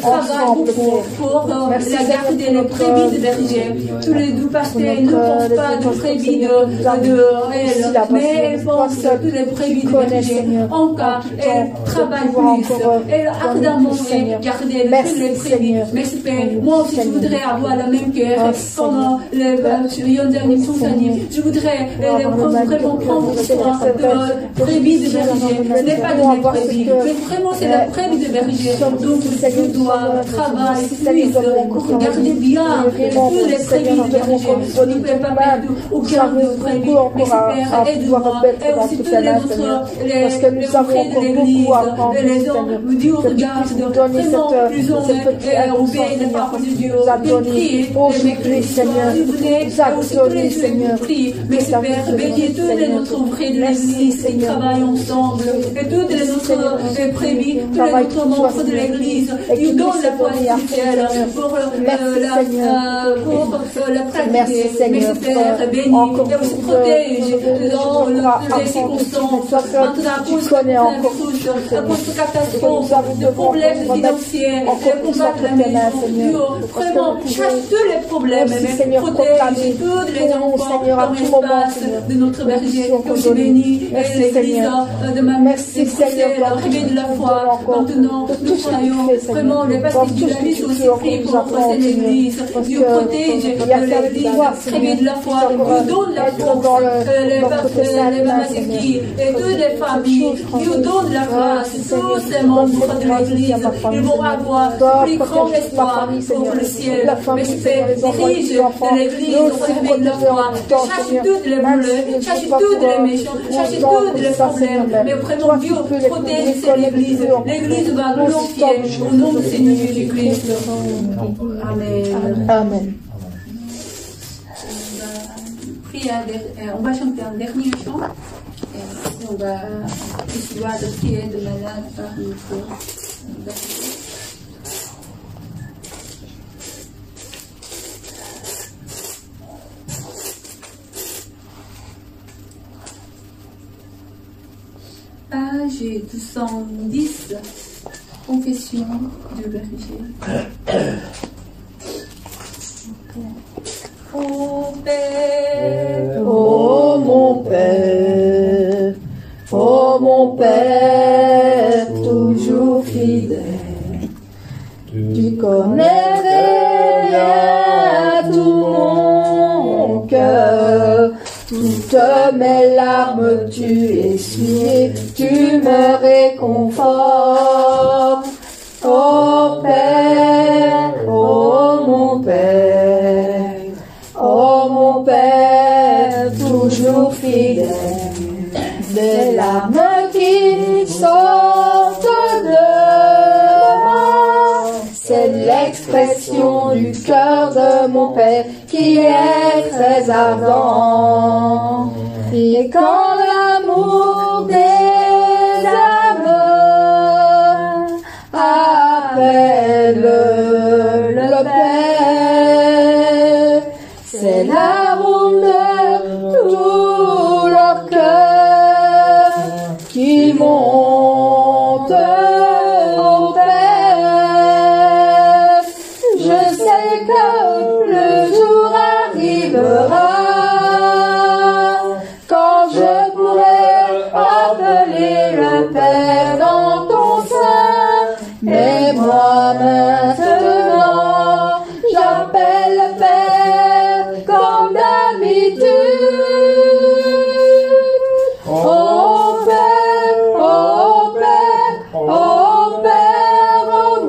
Speaker 2: ensemble,
Speaker 1: pour la garder les prébis de berger. Tous les deux pasteurs ne pensent pas de prébis de réel, mais elles pensent tous les prébis de berger. Encore, elles travaillent plus, elles ardemment garder tous les prébis. Merci Père, moi aussi je voudrais avoir la même cœur comme les Yonzani Sousani. Je voudrais vraiment prendre soin de prébis de berger. Ce n'est pas de mes prébis, mais vraiment c'est la prébis de berger. Donc je dois travailler plus pour garder bien tous les prébis de berger. On ne peut pas perdre aucun de prébis. Mais Père, aide-moi. Et aussi tous les frères de l'église, les hommes, Dieu regarde vraiment plus on obéit la parole de Dieu. Priez,
Speaker 2: Seigneur,
Speaker 1: mais Père, bénis tous les notre frères de l'église qui travaillent ensemble, et tous les autres prébis, tous les autres membres de l'église, qui donnent la foi spirituelle pour la pratiquer. Mais Père, bénis et aussi protège dans les circonstances, à cause de catastrophes, de problèmes financiers, de combat de la maison. Dieu, vraiment, chasse tous les problèmes, mais protège tous les enfants dans l'espace de notre berger. Je bénis l'église de ma mère, c'est le réveil de la foi. Maintenant, nous croyons vraiment les pasteurs du Lavis aussi prient pour renforcer l'église. Dieu protège l'église, réveil de la foi, nous donne la force, les Mamazeki et toutes les familles, Dieu donne la grâce, tous ces membres de l'église, ils vont avoir plus grand espoir pour le ciel. Mais Père, dirige l'église au réveil de la foi, cherche toutes les boulets, cherche toutes les méchants, cherche tous les problèmes, mais vraiment Dieu protège cette église. L'église va glorifier au nom du Seigneur Jésus-Christ. Amen.
Speaker 2: Amen.
Speaker 1: On va chanter un dernier chant. Et on va recevoir de prière de malade par notre. Page 210, Confession du berger. Oh Père,
Speaker 2: oh mon Père, toujours fidèle, tu connais bien tout mon cœur, toutes mes larmes tu essuies, tu me réconfortes. Oh Père, oh mon Père, toujours fidèle, des larmes qui sortent de moi, c'est l'expression du cœur de mon Père qui est très ardent. Et quand l'amour des âmes appelle le Père, c'est l'arôme de tout leur cœur qui monte au Père. Je sais que le jour arrivera quand je pourrai appeler le Père dans ton sein. Mais moi maintenant, j'appelle le Père comme d'habitude. Oh Père, oh Père, oh Père, oh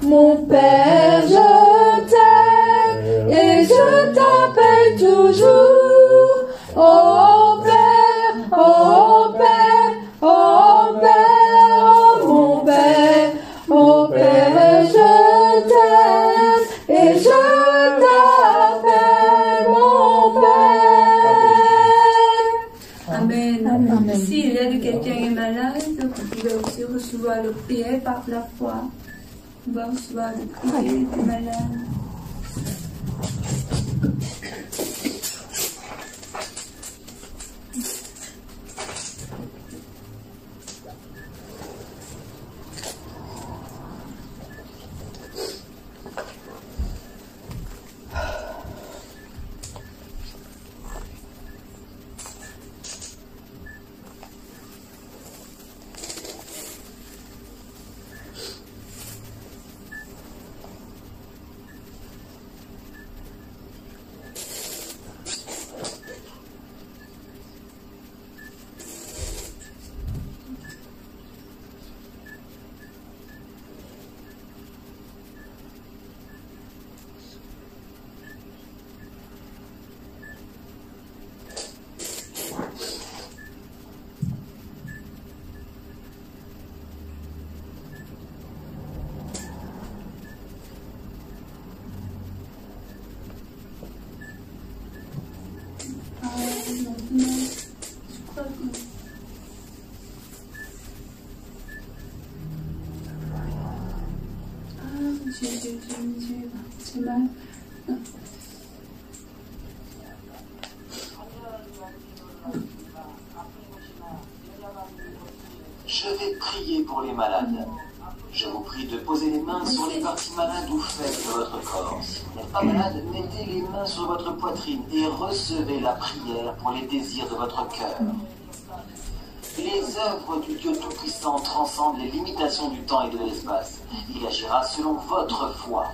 Speaker 2: mon Père, je t'aime et je t'appelle toujours. Oh Père, oh Père, oh Père, oh mon Père, je t'aime et je t'appelle mon Père.
Speaker 1: Amen.
Speaker 2: Amen.
Speaker 1: S'il y a quelqu'un qui est malade, vous pouvez aussi recevoir le prière par la foi. On va recevoir le prière des malades. C'est mal.
Speaker 4: Je vais prier pour les malades. Je vous prie de poser les mains sur les parties malades ou faibles de votre corps. Si vous n'êtes pas malade, mettez les mains sur votre poitrine et recevez la prière pour les désirs de votre cœur. Les œuvres du Dieu Tout-Puissant transcendent les limitations du temps et de l'espace. Il agira selon votre foi.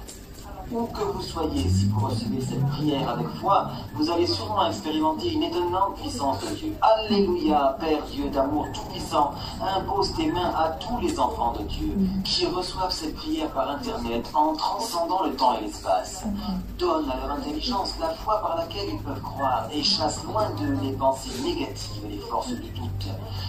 Speaker 4: Où que vous soyez, si vous recevez cette prière avec foi, vous allez sûrement expérimenter une étonnante puissance de Dieu. Alléluia, Père Dieu d'amour tout-puissant, impose tes mains à tous les enfants de Dieu qui reçoivent cette prière par Internet en transcendant le temps et l'espace. Donne à leur intelligence la foi par laquelle ils peuvent croire et chasse loin d'eux les pensées négatives et les forces du doute.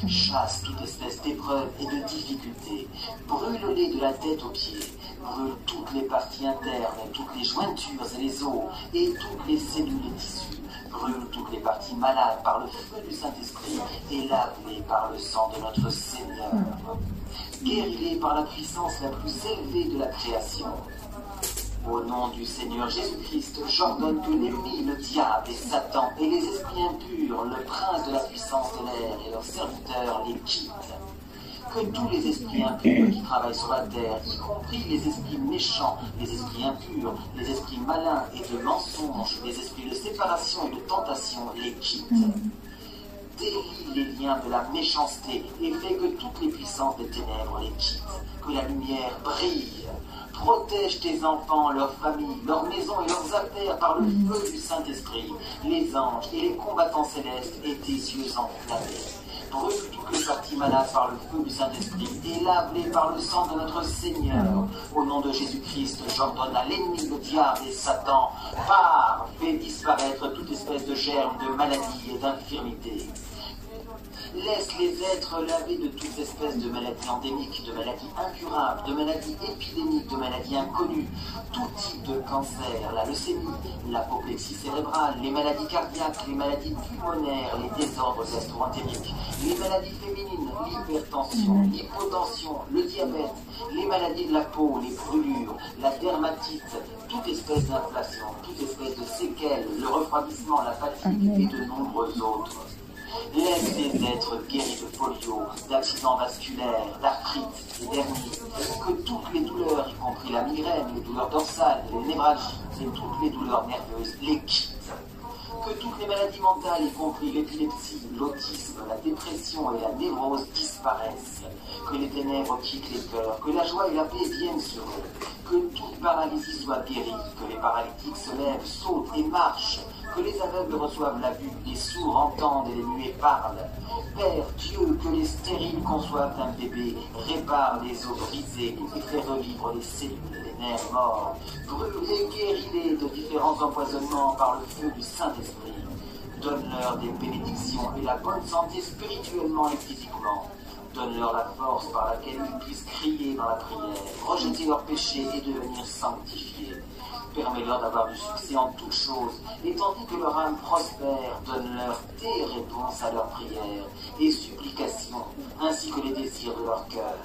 Speaker 4: Chasse toute espèce d'épreuve et de difficulté. Brûle-les de la tête aux pieds. Brûle toutes les parties internes, toutes les jointures et les os, et toutes les cellules et tissus. Brûle toutes les parties malades par le feu du Saint-Esprit, et lave-les par le sang de notre Seigneur. Guéris-les par la puissance la plus élevée de la création. Au nom du Seigneur Jésus-Christ, j'ordonne que l'ennemi, le diable et Satan, et les esprits impurs, le prince de la puissance de l'air et leurs serviteurs les quittent. Que tous les esprits impurs qui travaillent sur la terre, y compris les esprits méchants, les esprits impurs, les esprits malins et de mensonges, les esprits de séparation et de tentation, les quittent. Délie les liens de la méchanceté et fais que toutes les puissances des ténèbres les quittent. Que la lumière brille. Protège tes enfants, leurs familles, leurs maisons et leurs affaires par le feu du Saint-Esprit, les anges et les combattants célestes et tes yeux enflammés. Brûle toutes les parties malades par le feu du Saint-Esprit et lave-les par le sang de notre Seigneur. Au nom de Jésus-Christ, j'ordonne à l'ennemi, le diable et Satan, pars, fais disparaître toute espèce de germe, de maladie et d'infirmité. Laisse les êtres lavés de toute espèce de maladies endémiques, de maladies incurables, de maladies épidémiques, de maladies inconnues, tout type de cancer, la leucémie, l'apoplexie cérébrale, les maladies cardiaques, les maladies pulmonaires, les désordres gastro-entériques, les maladies féminines, l'hypertension, l'hypotension, le diabète, les maladies de la peau, les brûlures, la dermatite, toute espèce d'inflation, toute espèce de séquelles, le refroidissement, la fatigue et de nombreux autres. Laisse les êtres guéris de polio, d'accidents vasculaires, d'arthrite et d'hernie, que toutes les douleurs, y compris la migraine, les douleurs dorsales, les névralgies et toutes les douleurs nerveuses, les quittent. Que toutes les maladies mentales, y compris l'épilepsie, l'autisme, la dépression et la névrose disparaissent. Que les ténèbres quittent les cœurs, que la joie et la paix viennent sur eux. Que toute paralysie soit guérie, que les paralytiques se lèvent, sautent et marchent. Que les aveugles reçoivent la vue, les sourds entendent et les muets parlent. Père Dieu, que les stériles conçoivent un bébé, répare les os brisés et fait revivre les cellules et les nerfs morts. Brûle et guéris-les de différents empoisonnements par le feu du Saint-Esprit. Donne-leur des bénédictions et la bonne santé spirituellement et physiquement. Donne-leur la force par laquelle ils puissent crier dans la prière, rejeter leurs péchés et devenir sanctifiés. Permets-leur d'avoir du succès en toutes choses, et tandis que leur âme prospère, donne-leur tes réponses à leurs prières et supplications, ainsi que les désirs de leur cœur.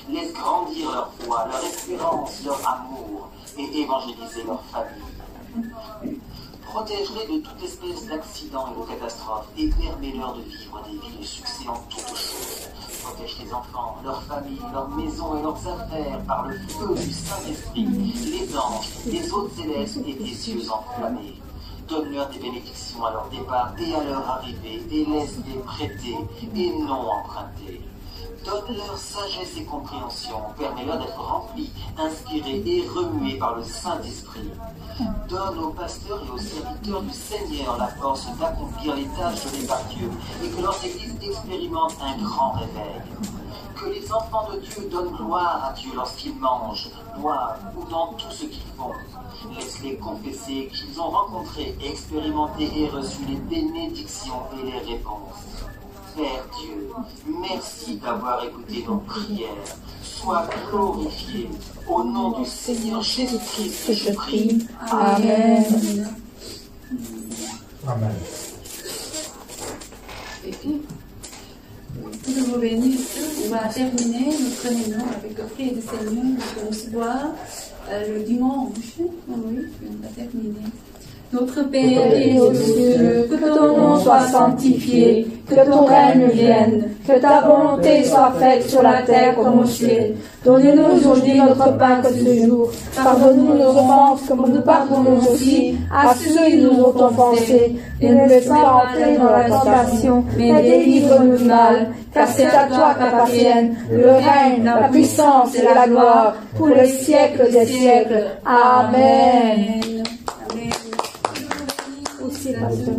Speaker 4: Laisse grandir leur foi, leur espérance, leur amour, et évangéliser leur famille. Protège-les de toute espèce d'accident et de catastrophe, et permets-leur de vivre des vies de succès en toutes choses. Protège les enfants, leurs familles, leurs maisons et leurs affaires par le feu du Saint-Esprit, les anges, les hôtes célestes et des cieux enflammés. Donne-leur des bénédictions à leur départ et à leur arrivée, et laisse-les prêter et non emprunter. Donne-leur sagesse et compréhension, permets-leur d'être remplis, inspirés et remués par le Saint-Esprit. Donne aux pasteurs et aux serviteurs du Seigneur la force d'accomplir les tâches données par Dieu et que leur Église expérimente un grand réveil. Que les enfants de Dieu donnent gloire à Dieu lorsqu'ils mangent, boivent ou dans tout ce qu'ils font. Laisse-les confesser qu'ils ont rencontré, expérimenté et reçu les bénédictions et les réponses. Père Dieu, merci d'avoir écouté nos prières. Sois glorifié. Au nom du Seigneur Jésus-Christ que je prie.
Speaker 2: Amen.
Speaker 3: Amen.
Speaker 1: Et puis, nous vous bénissons. On va terminer notre réunion avec le prière du Seigneur pour recevoir le dimanche. Oui, on va terminer. Notre Père qui es aux cieux, que ton nom soit sanctifié, que ton règne vienne, que ta volonté soit faite sur la terre comme au ciel. Donne-nous aujourd'hui notre pain de ce jour. Pardonne-nous nos offenses comme nous pardonnons aussi à ceux qui nous ont offensés. Et ne laisse pas entrer dans la tentation, mais délivre-nous du mal. Car c'est à toi qu'appartiennent le règne, la puissance et la gloire pour les siècles des siècles. Amen.
Speaker 2: Aussi, pasteur.